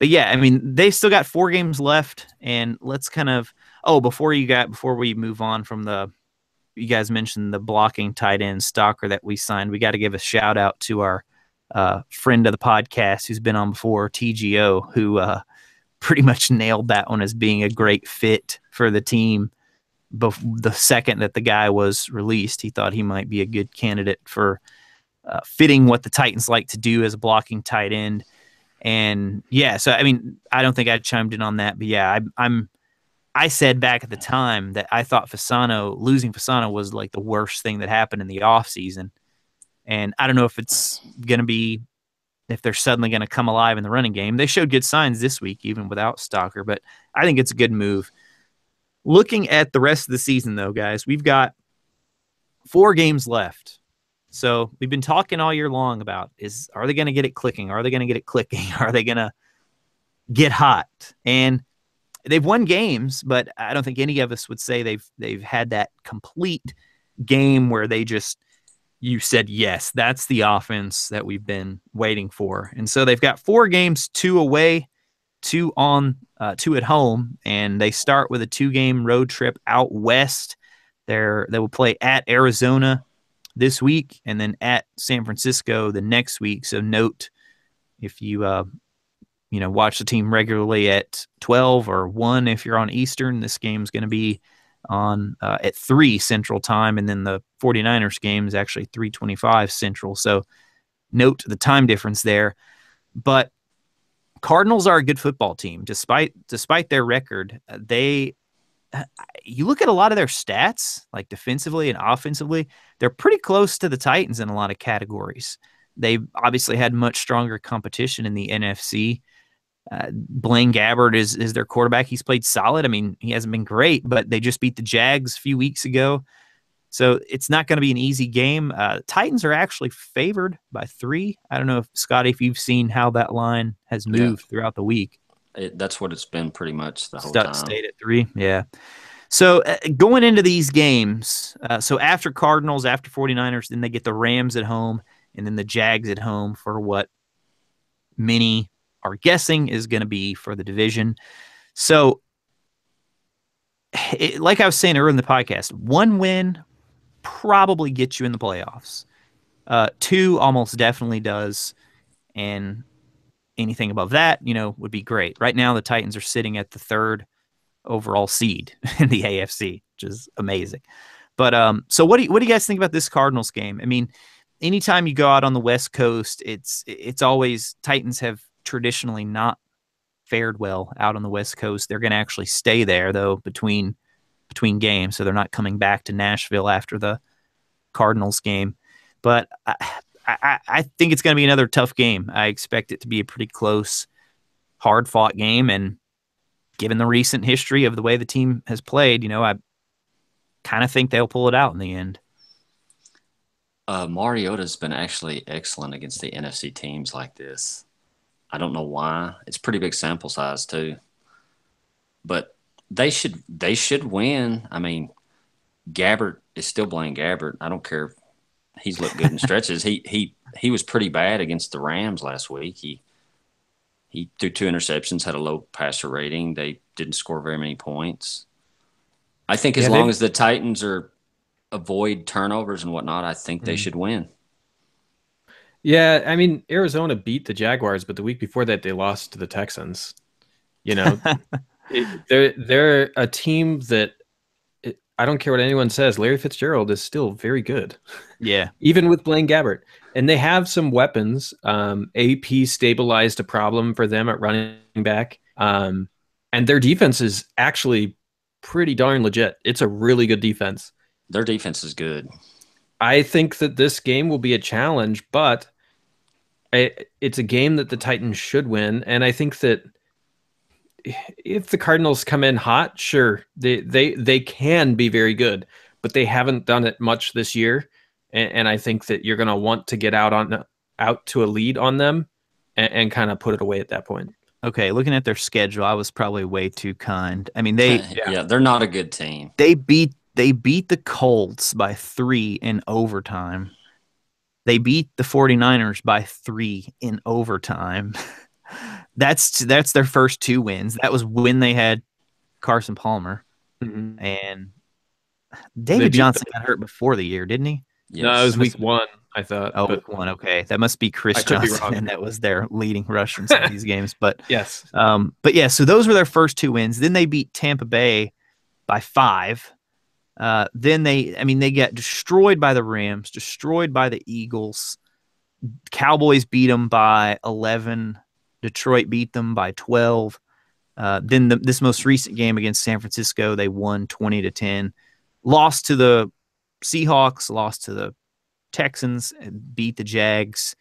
yeah, they still got 4 games left, and let's kind of before we move on from you guys mentioned the blocking tight end stalker that we signed. We got to give a shout out to our friend of the podcast who's been on before, TGO, who pretty much nailed that one as being a great fit for the team. The second that the guy was released, he thought he might be a good candidate for fitting what the Titans like to do as a blocking tight end. And yeah, so I don't think I chimed in on that, but yeah, I said back at the time that I thought losing Fasano was like the worst thing that happened in the offseason. And I don't know if it's going to be, if they're suddenly going to come alive in the running game. They showed good signs this week, even without Stalker, but I think it's a good move. Looking at the rest of the season, though, guys, we've got 4 games left. So we've been talking all year long about are they going to get it clicking? Are they going to get it clicking? Are they going to get hot? And they've won games, but I don't think any of us would say they've had that complete game where you said, yes, that's the offense that we've been waiting for. And so they've got 4 games, 2 away, 2 at home, and they start with a 2-game road trip out west. They will play at Arizona this week and then at San Francisco the next week. So note, if you watch the team regularly at 12 or 1 if you're on Eastern, this game's going to be on at 3 Central Time, and then the 49ers game is actually 3:25 Central. So note the time difference there. But Cardinals are a good football team, despite their record. You look at a lot of their stats, like defensively and offensively, they're pretty close to the Titans in a lot of categories. They've obviously had much stronger competition in the NFC. Blaine Gabbert is their quarterback. He's played solid. He hasn't been great, but they just beat the Jags a few weeks ago. So it's not going to be an easy game. Titans are actually favored by 3. I don't know if, Scotty, if you've seen how that line has moved throughout the week. That's what it's been pretty much the whole time. Stayed at 3, yeah. So going into these games, so after Cardinals, after 49ers, then they get the Rams at home and then the Jags at home for what many are guessing is going to be for the division. So like I was saying earlier in the podcast, one win probably gets you in the playoffs. Two almost definitely does, and anything above that, would be great. Right now, the Titans are sitting at the third overall seed in the AFC, which is amazing. But so what do you guys think about this Cardinals game? I mean, anytime you go out on the West Coast, it's always Titans have traditionally not fared well out on the West Coast. They're going to actually stay there though between games, so they're not coming back to Nashville after the Cardinals game. But I think it's going to be another tough game. I expect it to be a pretty close, hard-fought game, and given the recent history of the way the team has played, I kind of think they'll pull it out in the end. Mariota's been actually excellent against the NFC teams like this. I don't know why. It's pretty big sample size too, but they should win. I mean, Gabbert is still Blaine Gabbert. I don't care. He's looked good in stretches. He was pretty bad against the Rams last week. He threw 2 interceptions, had a low passer rating. They didn't score very many points. I think as long as the Titans avoid turnovers and whatnot, I think they should win. Yeah, I mean, Arizona beat the Jaguars, but the week before that, they lost to the Texans. They're a team that I don't care what anyone says. Larry Fitzgerald is still very good. Yeah, even with Blaine Gabbert, and they have some weapons. AP stabilized a problem for them at running back, and their defense is actually pretty darn legit. It's a really good defense. Their defense is good. I think that this game will be a challenge, but it's a game that the Titans should win. And I think that if the Cardinals come in hot, sure, they can be very good, but they haven't done it much this year. And I think that you're going to want to get out to a lead on them and kind of put it away at that point. Okay, looking at their schedule, I was probably way too kind. I mean, they're not a good team. They beat the Colts by 3 in overtime. They beat the 49ers by 3 in overtime. That's their first 2 wins. That was when they had Carson Palmer. Mm-hmm. And David Johnson got hurt before the year, didn't he? Yes. No, it was week 1, I thought. Oh, week 1. Okay. That must be Chris Johnson, and that was their leading rusher in some of these games. But yes. But yeah, so those were their first 2 wins. Then they beat Tampa Bay by 5. Then they got destroyed by the Rams, destroyed by the Eagles. Cowboys beat them by 11. Detroit beat them by 12. Then this most recent game against San Francisco, they won 20-10. Lost to the Seahawks, lost to the Texans, beat the Jags,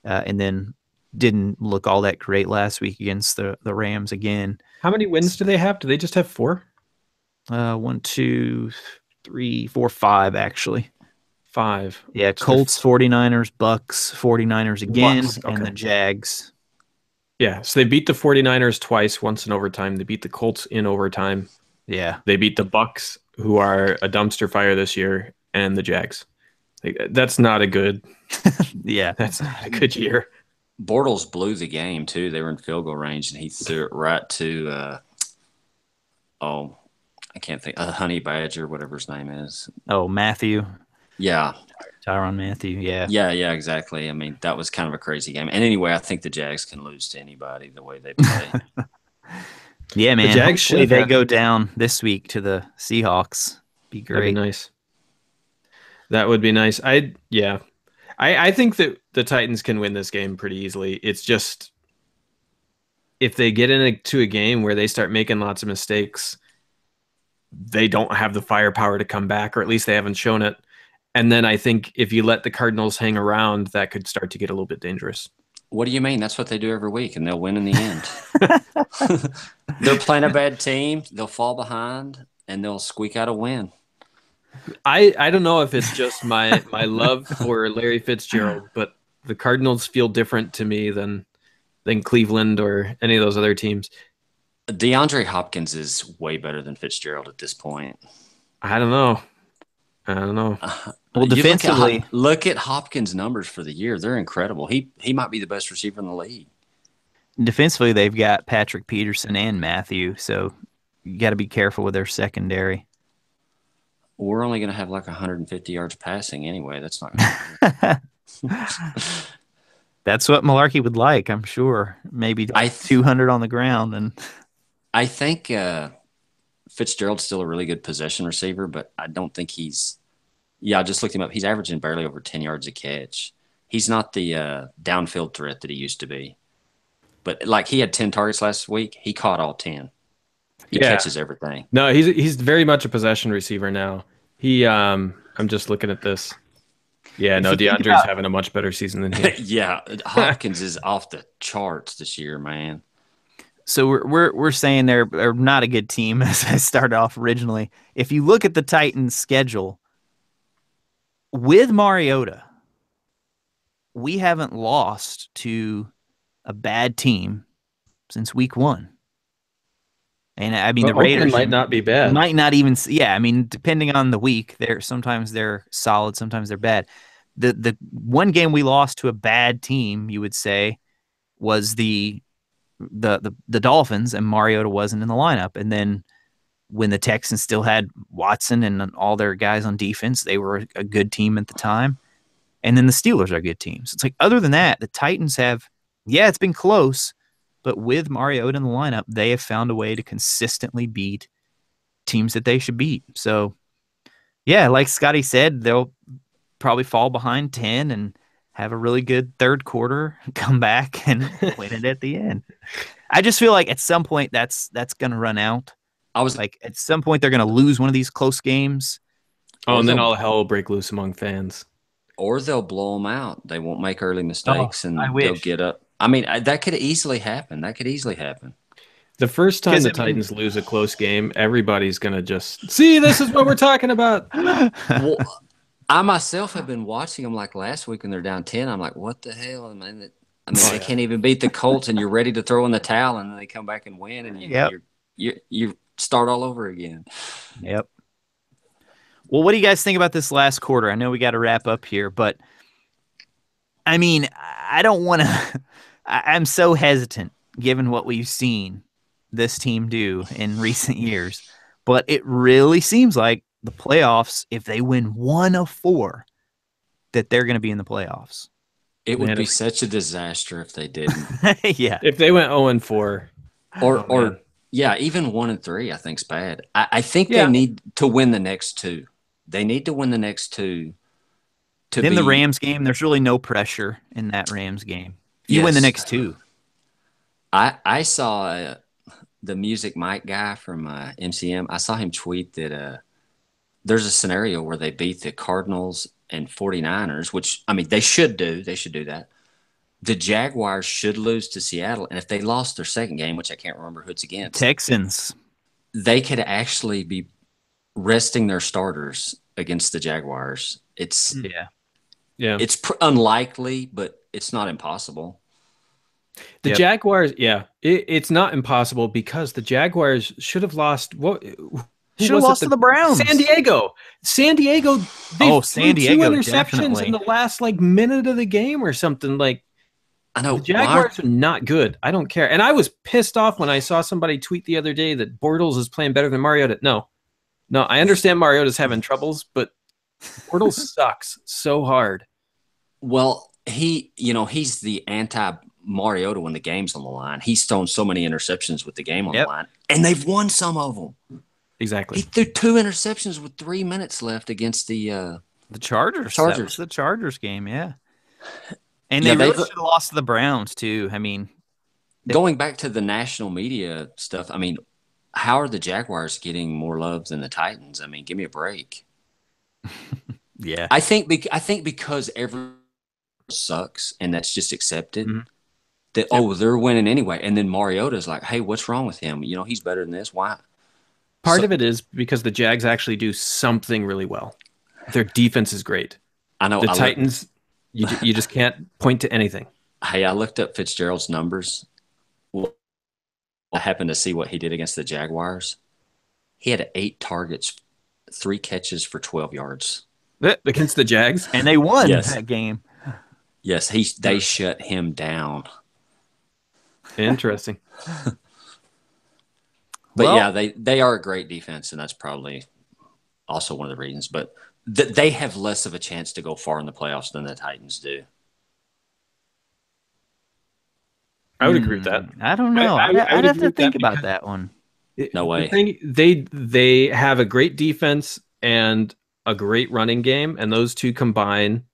and then didn't look all that great last week against the Rams again. How many wins do they have? Do they just have 4? 1, 2, 3, 4, 5, actually. 5. Yeah, Colts, 49ers, Bucks, 49ers again, Bucks, okay. And the Jags. Yeah, so they beat the 49ers twice, once in overtime. They beat the Colts in overtime. Yeah. They beat the Bucks, who are a dumpster fire this year, and the Jags. That's not a good that's not a good year. Bortles blew the game, too. They were in field goal range, and he threw it right to I can't think. Honey Badger, whatever his name is. Oh, Matthew. Yeah. Tyrann Mathieu, yeah. Yeah, exactly. I mean, that was kind of a crazy game. And anyway, I think the Jags can lose to anybody the way they play. Yeah, man. The Jags they go down this week to the Seahawks. Be great. That'd be nice. That would be nice. I think that the Titans can win this game pretty easily. It's just if they get into a game where they start making lots of mistakes, they don't have the firepower to come back, or at least they haven't shown it. And then I think if you let the Cardinals hang around, that could start to get a little bit dangerous. What do you mean? That's what they do every week, and they'll win in the end. They're playing a bad team. They'll fall behind, and they'll squeak out a win. I don't know if it's just my love for Larry Fitzgerald, but the Cardinals feel different to me than Cleveland or any of those other teams. DeAndre Hopkins is way better than Fitzgerald at this point. I don't know. Well, defensively, look at Hopkins' numbers for the year. They're incredible. He might be the best receiver in the league. Defensively, they've got Patrick Peterson and Matthew, so you got to be careful with their secondary. We're only going to have like 150 yards passing anyway. That's not going to That's what Malarkey would like, I'm sure. Maybe 200 on the ground. And I think Fitzgerald's still a really good possession receiver, but I don't think he's – yeah, I just looked him up. He's averaging barely over 10 yards a catch. He's not the downfield threat that he used to be. But, like, he had 10 targets last week. He caught all 10. He catches everything. No, he's very much a possession receiver now. I'm just looking at this. Yeah, no, DeAndre's having a much better season than he. Yeah, Hopkins is off the charts this year, man. So we're saying they're not a good team, as I started off originally. If you look at the Titans' schedule, with Mariota, we haven't lost to a bad team since week 1. And I mean, the Raiders might not be bad. Might not even. Yeah, I mean, depending on the week, sometimes they're solid, sometimes they're bad. The one game we lost to a bad team, you would say, was the Dolphins, and Mariota wasn't in the lineup. And then when the Texans still had Watson and all their guys on defense, they were a good team at the time. And then the Steelers are good teams. It's like, other than that, the Titans have, it's been close. But with Mariota in the lineup, they have found a way to consistently beat teams that they should beat. So, yeah, like Scotty said, they'll probably fall behind 10 and have a really good third quarter, come back and win it at the end. I just feel like at some point that's going to run out. At some point they're going to lose one of these close games. Oh, and then all hell will break loose among fans. Or they'll blow them out. They won't make early mistakes, and they'll get up. I mean, that could easily happen. The first time the Titans lose a close game, everybody's going to just, see, this is what we're talking about. Well, I myself have been watching them like last week when they're down 10. I'm like, what the hell? I mean, they can't even beat the Colts, and you're ready to throw in the towel, and then they come back and win, and you start all over again. Yep. Well, what do you guys think about this last quarter? I know we got to wrap up here, but I mean, I don't want to – I'm so hesitant given what we've seen this team do in recent years. But it really seems like the playoffs, if they win 1 of 4, that they're going to be in the playoffs. It would be such a disaster if they didn't. Yeah. If they went 0-4. Or even 1-3, I think is bad. I think they need to win the next 2. They need to win the next 2. In the Rams game, there's really no pressure in that Rams game. You win the next 2. I saw the Music Mike guy from MCM. I saw him tweet that there's a scenario where they beat the Cardinals and 49ers, which, I mean, they should do. They should do that. The Jaguars should lose to Seattle. And if they lost their second game, which I can't remember who it's against. Texans. They could actually be resting their starters against the Jaguars. It's it's unlikely, but it's not impossible. The Jaguars, it's not impossible because the Jaguars should have lost. Should have lost to the Browns. San Diego. San Diego. 2 interceptions definitely in the last minute of the game or something. I know the Jaguars are not good. I don't care. And I was pissed off when I saw somebody tweet the other day that Bortles is playing better than Mariota. No, I understand Mariota's having troubles, but Bortles sucks so hard. Well, he's the anti-Mariota when the game's on the line. He's thrown so many interceptions with the game on the line, and they've won some of them. Exactly. He threw 2 interceptions with 3 minutes left against the Chargers. That was the Chargers game, yeah. And they really should have lost to the Browns too. I mean, going back to the national media stuff, I mean, how are the Jaguars getting more love than the Titans? I mean, give me a break. Yeah, I think because everyone sucks, and that's just accepted. Mm-hmm. That they're winning anyway, and then Mariota's like, hey, what's wrong with him? He's better than this. Why? Part of it is because the Jags actually do something really well. Their defense is great. I know the Titans. You just can't point to anything. Hey, I looked up Fitzgerald's numbers. I happened to see what he did against the Jaguars. He had 8 targets, 3 catches for 12 yards. Against the Jags? And they won that game. Yes, they shut him down. Interesting. But yeah, they are a great defense, and that's probably also one of the reasons. But they have less of a chance to go far in the playoffs than the Titans do. I would agree with that. I don't know. I'd have to think about that one. No way. They have a great defense and a great running game, and those two combine.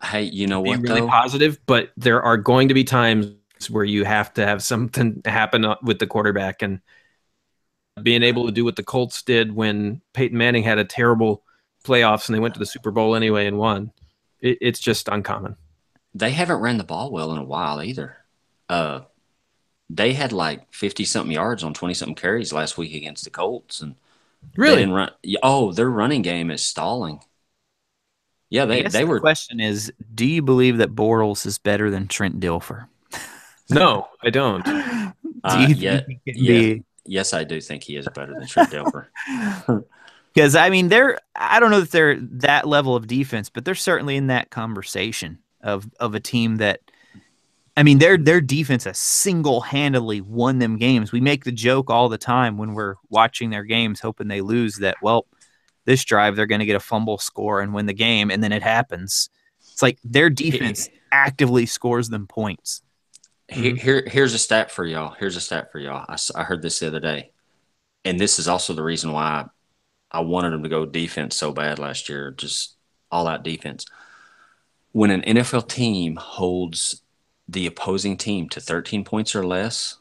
Hey, you know what? Really positive, but there are going to be times where you have to have something happen with the quarterback, and being able to do what the Colts did when Peyton Manning had a terrible playoffs and they went to the Super Bowl anyway and won. It's just uncommon. They haven't ran the ball well in a while either. They had like 50-something yards on 20-something carries last week against the Colts, and really, they didn't run. Oh, their running game is stalling. Yeah, they were. The question is, do you believe that Bortles is better than Trent Dilfer? No, I don't. Yes, I do think he is better than Trent Dilfer. Because I mean, I don't know that they're that level of defense, but they're certainly in that conversation of a team that. I mean, their defense has single-handedly won them games. We make the joke all the time when we're watching their games, hoping they lose, that, well, this drive they're going to get a fumble score and win the game, and then it happens. It's like their defense actively scores them points. Here's a stat for y'all. I heard this the other day, and this is also the reason why I wanted them to go defense so bad last year, just all-out defense. When an NFL team holds the opposing team to 13 points or less,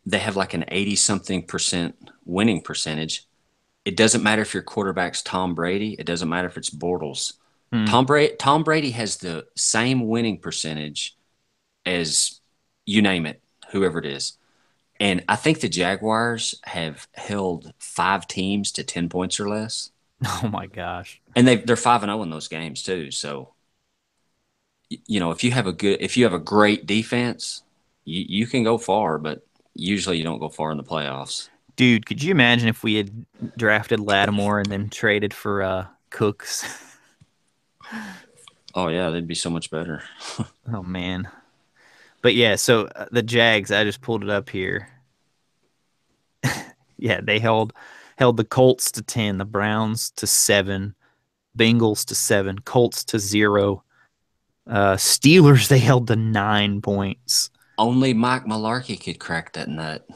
they have like an 80-something% winning percentage. It doesn't matter if your quarterback's Tom Brady. It doesn't matter if it's Bortles. Tom Brady has the same winning percentage as you name it, whoever it is. And I think the Jaguars have held 5 teams to 10 points or less. Oh my gosh. And they're 5-0 in those games too. So, you know, if you have a great defense, you can go far, but usually you don't go far in the playoffs. Dude, could you imagine if we had drafted Lattimore and then traded for Cooks? Oh yeah, they'd be so much better. Oh man. But yeah, so the Jags, I just pulled it up here. Yeah, they held the Colts to 10, the Browns to 7, Bengals to 7, Colts to 0. Steelers, they held to 9 points. Only Mike Mularkey could crack that nut.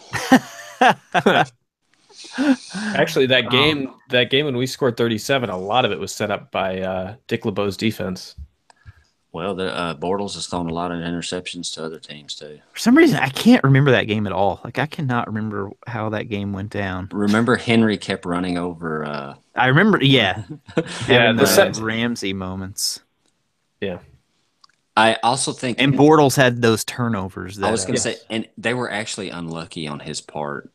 Actually, that game when we scored 37, a lot of it was set up by Dick LeBeau's defense. Well, the Bortles has thrown a lot of interceptions to other teams too. For some reason, I can't remember that game at all. Like, I cannot remember how that game went down. Remember, Henry kept running over. I remember, yeah, yeah, the Ramsey moments. Yeah. I also think, and Bortles had those turnovers. I was going to say, and they were actually unlucky on his part.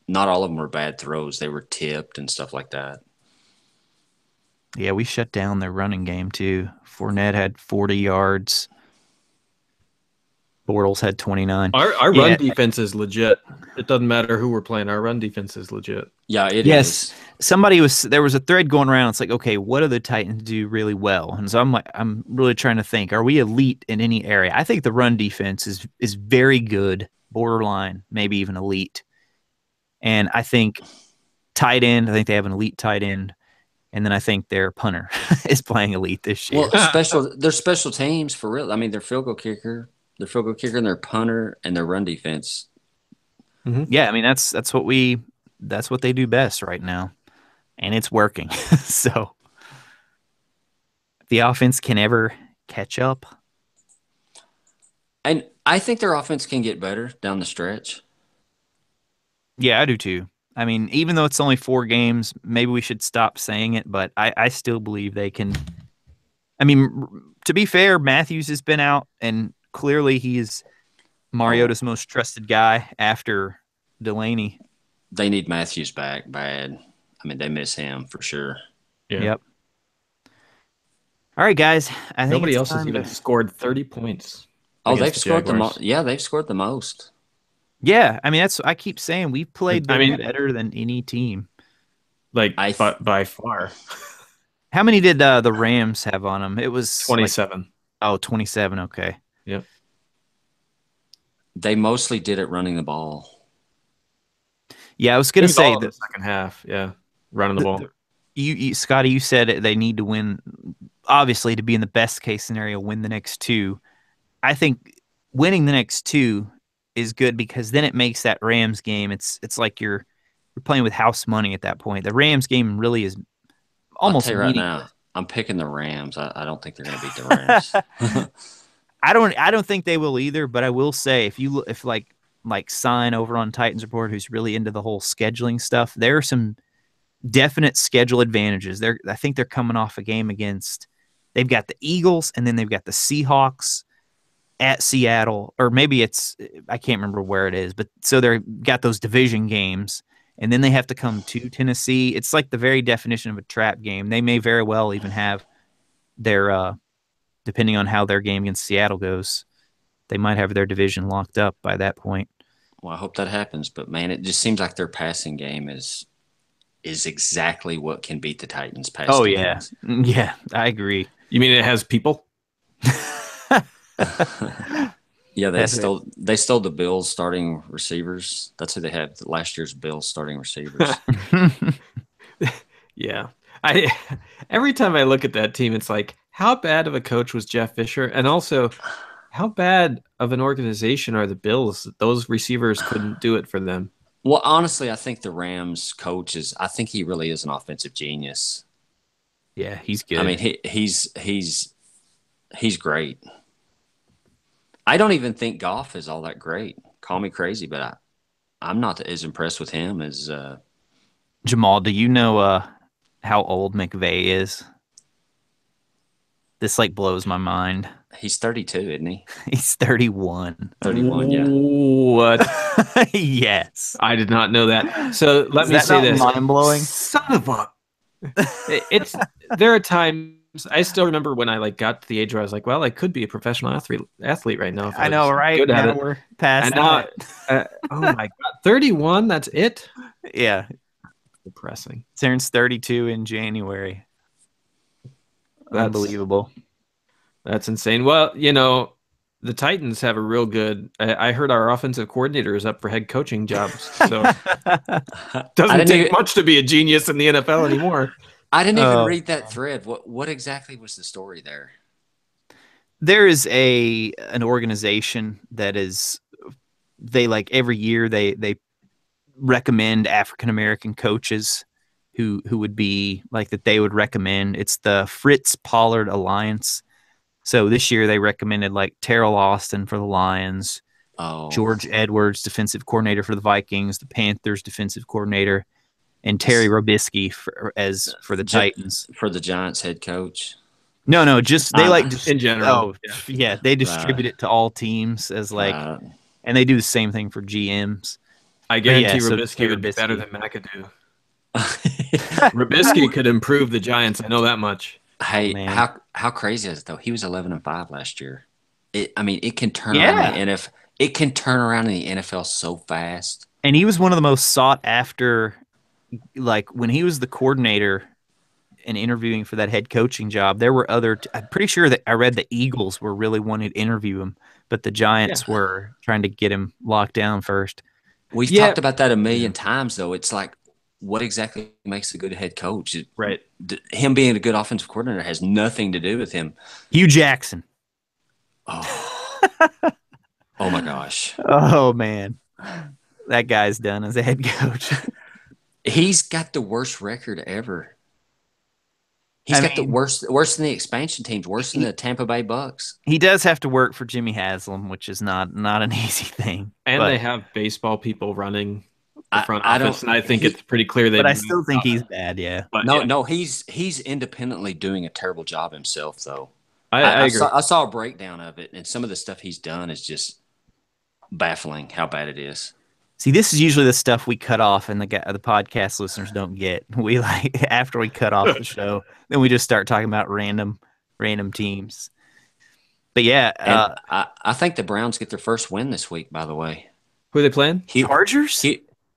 Not all of them were bad throws; they were tipped and stuff like that. Yeah, we shut down their running game too. Fournette had 40 yards. Bortles had 29. Our run defense is legit. It doesn't matter who we're playing. Our run defense is legit. Yeah, it is. There was a thread going around. It's like, okay, what do the Titans do really well? And so I'm really trying to think, are we elite in any area? I think the run defense is very good, borderline, maybe even elite. And I think tight end, I think they have an elite tight end. And then I think their punter is playing elite this year. Well, they're special teams for real. I mean, their field goal kicker and their punter and their run defense. Mm-hmm. Yeah, I mean that's what they do best right now, and it's working. So if the offense can ever catch up, and I think their offense can get better down the stretch. Yeah, I do too. I mean, even though it's only 4 games, maybe we should stop saying it, but I still believe they can. I mean, to be fair, Matthews has been out, and clearly he is Mariota's most trusted guy after Delaney. They need Matthews back bad. I mean, they miss him for sure. Yeah. Yep. All right, guys. I think nobody else has even scored 30 points. Oh, they've scored the most. Yeah, they've scored the most. Yeah, I mean I keep saying we've played better than any team. Like by far. How many did the Rams have on them? It was 27. 27. Okay. Yep. They mostly did it running the ball. Yeah, I was going to say the second half. Yeah, running the ball. Scotty, you said they need to win. Obviously, to be in the best case scenario, win the next two. I think winning the next two is good because then it makes that Rams game. It's like you're playing with house money at that point. The Rams game really is almost. I'll tell you right now, I'm picking the Rams. I don't think they're going to beat the Rams. I don't think they will either. But I will say, if like Sign over on Titans Report, who's really into the whole scheduling stuff, there are some definite schedule advantages. I think they're coming off a game against. They've got the Eagles and then they've got the Seahawks at Seattle, or maybe I can't remember where it is, but so they've got those division games, and then they have to come to Tennessee. It's like the very definition of a trap game. They may very well even have their, depending on how their game against Seattle goes, they might have their division locked up by that point. Well, I hope that happens, but man, it just seems like their passing game is exactly what can beat the Titans' passing. Oh yeah, yeah, I agree. You mean it has people? Yeah, they stole the Bills starting receivers. That's who they had, last year's Bills starting receivers. Yeah. Every time I look at that team, it's like, how bad of a coach was Jeff Fisher? And also, how bad of an organization are the Bills? Those receivers couldn't do it for them. Well, honestly, I think the Rams coach I think he really is an offensive genius. Yeah, he's good. I mean, he's great. I don't even think Goff is all that great. Call me crazy, but I'm not as impressed with him as Jamal, do you know how old McVay is? This blows my mind. He's 32, isn't he? He's 31. 31, yeah. What? Yes. I did not know that. So let me say this. Mind-blowing? Son of a... There are times... I still remember when I got to the age where I was like, well, I could be a professional athlete right now. I know, right? Good at it. We're past that. Oh my God. 31, that's it? Yeah. Depressing. Turns 32 in January. That's unbelievable. That's insane. Well, the Titans have a real good. I heard our offensive coordinator is up for head coaching jobs. So doesn't take much to be a genius in the NFL anymore. I didn't even read that thread. What exactly was the story there? There is an organization that is every year they recommend African American coaches who would be that they would recommend. It's the Fritz Pollard Alliance. So this year they recommended Terrell Austin for the Lions, George Edwards, defensive coordinator for the Vikings, the Panthers defensive coordinator, and Terry Robisky for the Titans. For the Giants head coach? No, just they in general. Oh, yeah, they distribute it to all teams as and they do the same thing for GMs. I guarantee Robisky would be better than McAdoo. Robisky could improve the Giants. I know that much. Hey, how crazy is it though? He was 11-5 last year. It can turn around in the NFL. It can turn around in the NFL so fast. And he was one of the most sought after. When he was the coordinator and interviewing for that head coaching job, there were I'm pretty sure that I read the Eagles were really wanting to interview him, but the Giants were trying to get him locked down first. We've talked about that a million times, though. It's what exactly makes a good head coach? Right. Him being a good offensive coordinator has nothing to do with him. Hugh Jackson. Oh, oh my gosh. Oh, man. That guy's done as a head coach. He's got the worst record ever. He's got the worst than the expansion teams, worse than the Tampa Bay Bucks. He does have to work for Jimmy Haslam, which is not an easy thing. And they have baseball people running the front office, and I think it's pretty clear that. But I still think he's bad. Yeah. But no, he's independently doing a terrible job himself, though. I agree. I saw a breakdown of it, and some of the stuff he's done is just baffling. How bad it is. See, this is usually the stuff we cut off and the podcast listeners don't get. We after we cut off the show, then we just start talking about random teams. But yeah, I think the Browns get their first win this week, by the way. Who are they playing? Chargers?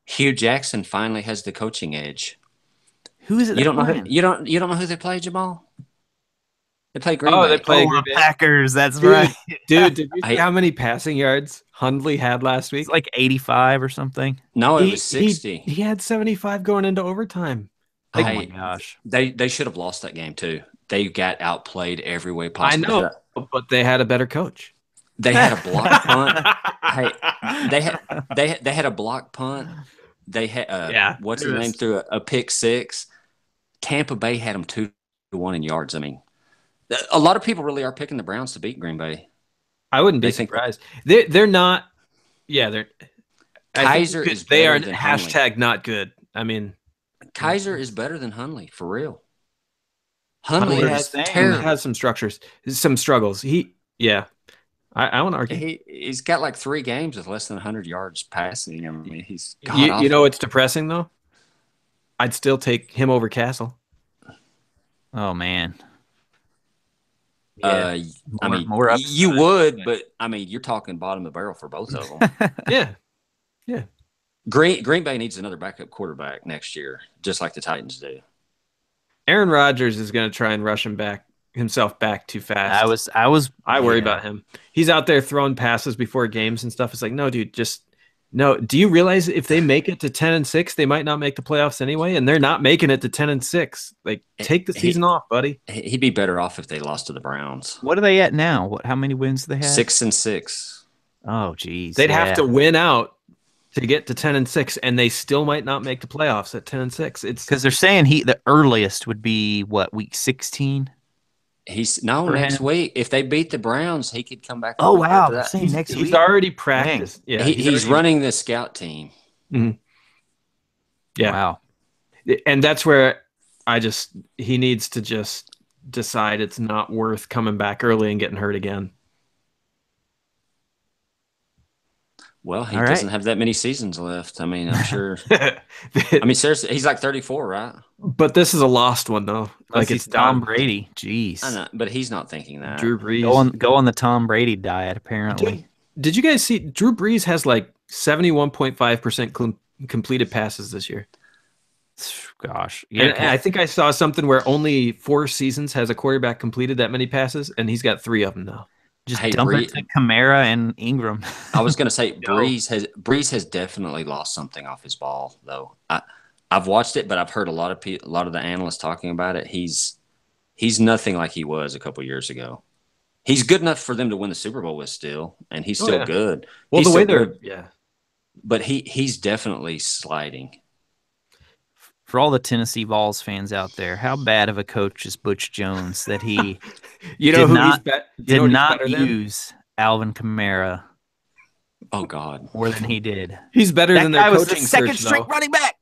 Hugh Jackson finally has the coaching edge. Who is it? You don't know who they play, Jamal? They play Green Bay. They play Green Bay. Packers. That's right. Dude, did you see how many passing yards Hundley had last week? It's like 85 or something. No, it was 60. He had 75 going into overtime. Oh my gosh. They should have lost that game too. They got outplayed every way possible. I know, but they had a better coach. They had a block punt. Hey, they had a block punt. They had what's his name threw a pick six. Tampa Bay had them 2-1 in yards. I mean, a lot of people really are picking the Browns to beat Green Bay. I wouldn't be surprised. They're not. Yeah, they're. Kaiser is. They are hashtag not good. I mean, Kaiser is better than Hundley for real. Hundley has some struggles. I won't argue. He's got like 3 games with less than 100 yards passing. I mean, he's you know it's depressing though. I'd still take him over Castle. Oh man. Yeah. I mean, you would, but I mean, you're talking bottom of the barrel for both of them. Yeah. Green Bay needs another backup quarterback next year, just like the Titans do. Aaron Rodgers is going to try and rush himself back too fast. I worry about him. He's out there throwing passes before games and stuff. It's like, no, dude, no. Do you realize if they make it to 10-6, they might not make the playoffs anyway? And they're not making it to 10-6. Like, take the season off, buddy. He'd be better off if they lost to the Browns. What are they at now? How many wins do they have? 6-6. Oh, geez. They'd have to win out to get to 10-6, and they still might not make the playoffs at 10-6. It's because they're saying the earliest would be week 16. Next week. If they beat the Browns, he could come back. Oh wow! Next week. He's already practiced. Yeah, he's running the scout team. Mm-hmm. Yeah, wow. And that's where he needs to just decide it's not worth coming back early and getting hurt again. Well, he doesn't have that many seasons left. I mean, I'm sure. I mean, seriously, he's like 34, right? But this is a lost one, though. Like it's Tom Brady. Jeez. I know, but he's not thinking that. Drew Brees. Go on the Tom Brady diet, apparently. Did you guys see Drew Brees has like 71.5% completed passes this year? Gosh. Yeah. And I think I saw something where only 4 seasons has a quarterback completed that many passes, and he's got 3 of them now. Just dump it to Kamara and Ingram. I was going to say Brees has definitely lost something off his ball, though. I've watched it, but I've heard a lot of the analysts talking about it. He's nothing like he was a couple years ago. He's good enough for them to win the Super Bowl with still, and he's still good. Well, he's the way they're but he's definitely sliding. For all the Tennessee Vols fans out there, how bad of a coach is Butch Jones that he did not use Alvin Kamara? Oh God, more than he did. He's better than their coaching search. Was the second string running back.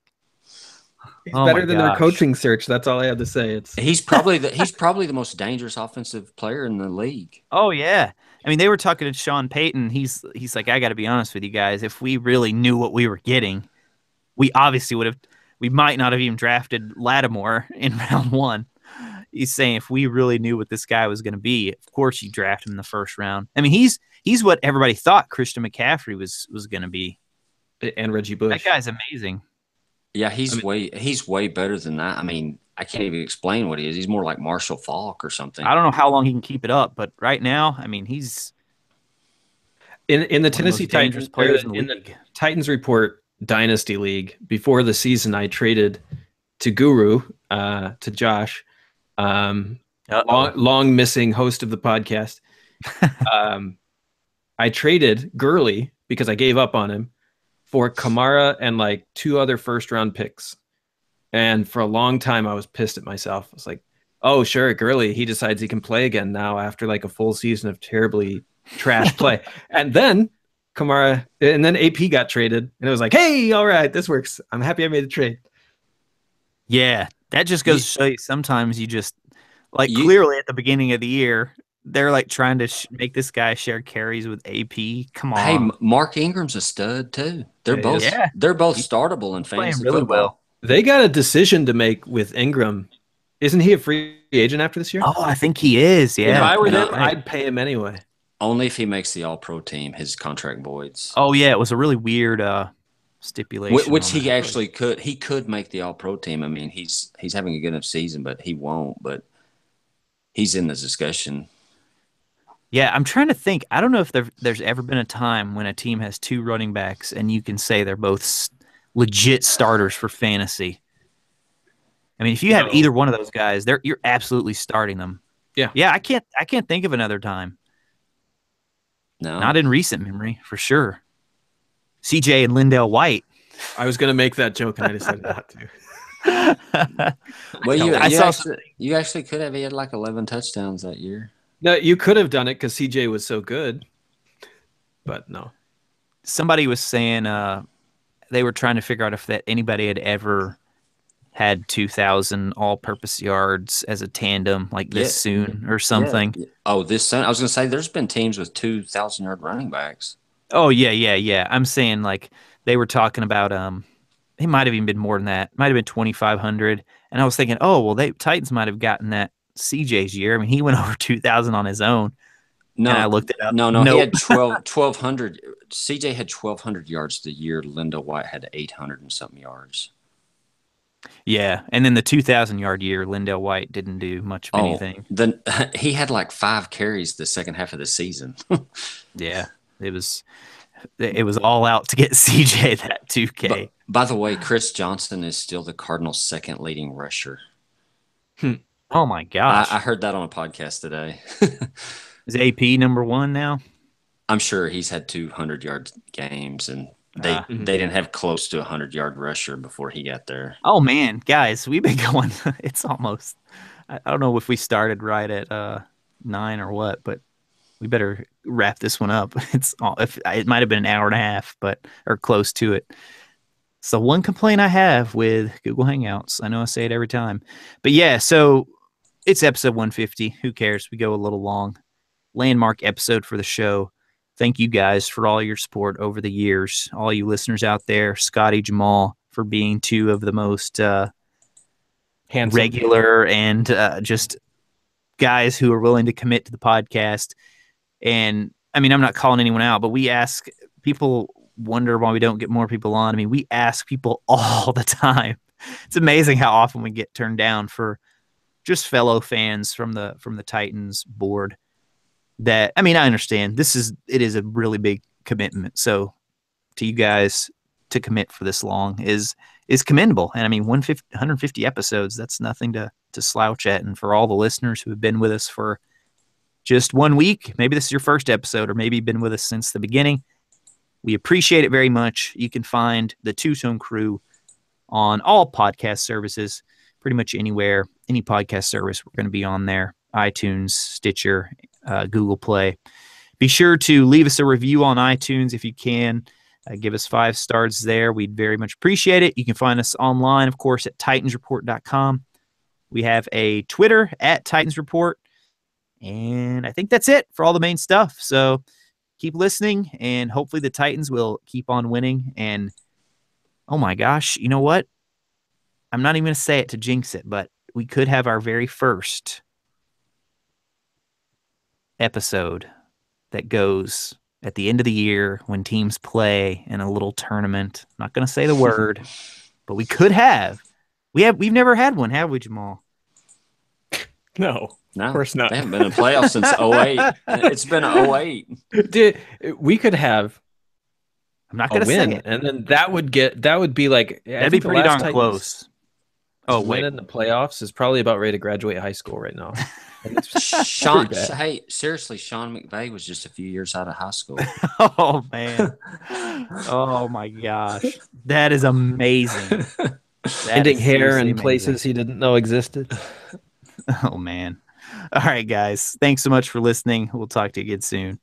He's better than their coaching search. That's all I have to say. He's probably the most dangerous offensive player in the league. Oh yeah, I mean they were talking to Sean Payton. He's like, I got to be honest with you guys. If we really knew what we were getting, we obviously would have. We might not have even drafted Lattimore in round 1. He's saying if we really knew what this guy was going to be, of course you draft him in the first round. I mean, he's what everybody thought Christian McCaffrey was going to be. And Reggie Bush. That guy's amazing. Yeah, he's way better than that. I mean, I can't even explain what he is. He's more like Marshall Faulk or something. I don't know how long he can keep it up, but right now, I mean, he's in the Tennessee Titans players in the Titans report. Dynasty League before the season, I traded to Guru, to Josh, long missing host of the podcast. I traded Gurley because I gave up on him for Kamara and like 2 other first-round picks. And for a long time, I was pissed at myself. I was like, oh, sure, Gurley, he decides he can play again now after like a full season of terribly trash play. And then Kamara, and then AP got traded, and it was like, hey, all right, this works. I'm happy I made the trade. Yeah, that just goes to show you sometimes you just, clearly at the beginning of the year, they're like trying to make this guy share carries with AP. Come on. Hey, Mark Ingram's a stud too. They're both startable in fantasy really football. Well. They got a decision to make with Ingram. Isn't he a free agent after this year? Oh, I think he is, yeah. If I were them, I'd pay him anyway. Only if he makes the All-Pro team, his contract voids. Oh yeah, it was a really weird stipulation. Which he actually could. He could make the All-Pro team. I mean, he's having a good enough season, but he won't. But he's in the discussion. Yeah, I'm trying to think. I don't know if there's ever been a time when a team has two running backs and you can say they're both legit starters for fantasy. I mean, if you have either one of those guys, you're absolutely starting them. Yeah. Yeah, I can't think of another time. No. Not in recent memory, for sure. CJ and Lindell White. I was going to make that joke, and I decided not to. Well, you actually could have. He had like 11 touchdowns that year. No, you could have done it because CJ was so good, but no. Somebody was saying they were trying to figure out if anybody had ever had 2,000 all-purpose yards as a tandem like this soon or something. Yeah. Oh, this soon? I was going to say there's been teams with 2,000-yard running backs. Oh, yeah. I'm saying like they were talking about it might have even been more than that. Might have been 2,500. And I was thinking, oh, well, Titans might have gotten that CJ's year. I mean, he went over 2,000 on his own. No, and I looked it up. No, he had 1,200. CJ had 1,200 yards the year. Lindell White had 800 and something yards. Yeah, and then the 2,000-yard year, Lindell White didn't do much of anything. Then he had like 5 carries the second half of the season. Yeah, it was all out to get CJ that 2K. By the way, Chris Johnson is still the Cardinals' second leading rusher. Oh my gosh! I heard that on a podcast today. Is AP number 1 now? I'm sure he's had 200-yard games, and they didn't have close to a 100-yard rusher before he got there. Oh man, guys, we've been going. It's almost. I don't know if we started right at 9 or what, but we better wrap this one up. It might have been an hour and a half, or close to it. So one complaint I have with Google Hangouts. I know I say it every time, but yeah. So it's episode 150. Who cares? We go a little long. Landmark episode for the show. Thank you guys for all your support over the years. All you listeners out there, Scotty, Jamal, for being 2 of the most regular and just guys who are willing to commit to the podcast. And I mean, I'm not calling anyone out, but we ask people, wonder why we don't get more people on. I mean, we ask people all the time. It's amazing how often we get turned down for just fellow fans from the Titans board. That, I mean, I understand it is a really big commitment. So to you guys to commit for this long is commendable. And I mean, 150 episodes, that's nothing to slouch at. And for all the listeners who have been with us for just 1 week, maybe this is your first episode, or maybe you've been with us since the beginning, we appreciate it very much. You can find the Two Tone Crew on all podcast services, pretty much anywhere, any podcast service, we're going to be on there. iTunes, Stitcher, Google Play. Be sure to leave us a review on iTunes if you can. Give us 5 stars there. We'd very much appreciate it. You can find us online, of course, at titansreport.com. We have a Twitter at titansreport. And I think that's it for all the main stuff. So keep listening, and hopefully the Titans will keep on winning. And, oh my gosh, you know what? I'm not even going to say it to jinx it, but we could have our very first episode that goes at the end of the year when teams play in a little tournament. I'm not going to say the word, but we could have. We've never had one, have we, Jamal? No, of course not. They haven't been in playoffs since 08. It's been 08. We could have. I'm not going to say it, and then that would be like that'd be pretty darn close. Oh, wait, in the playoffs is probably about ready to graduate high school right now. Hey, seriously, Sean McVay was just a few years out of high school. Oh man! Oh my gosh, that is amazing. Ending hair in places he didn't know existed. Oh man! All right, guys, thanks so much for listening. We'll talk to you again soon.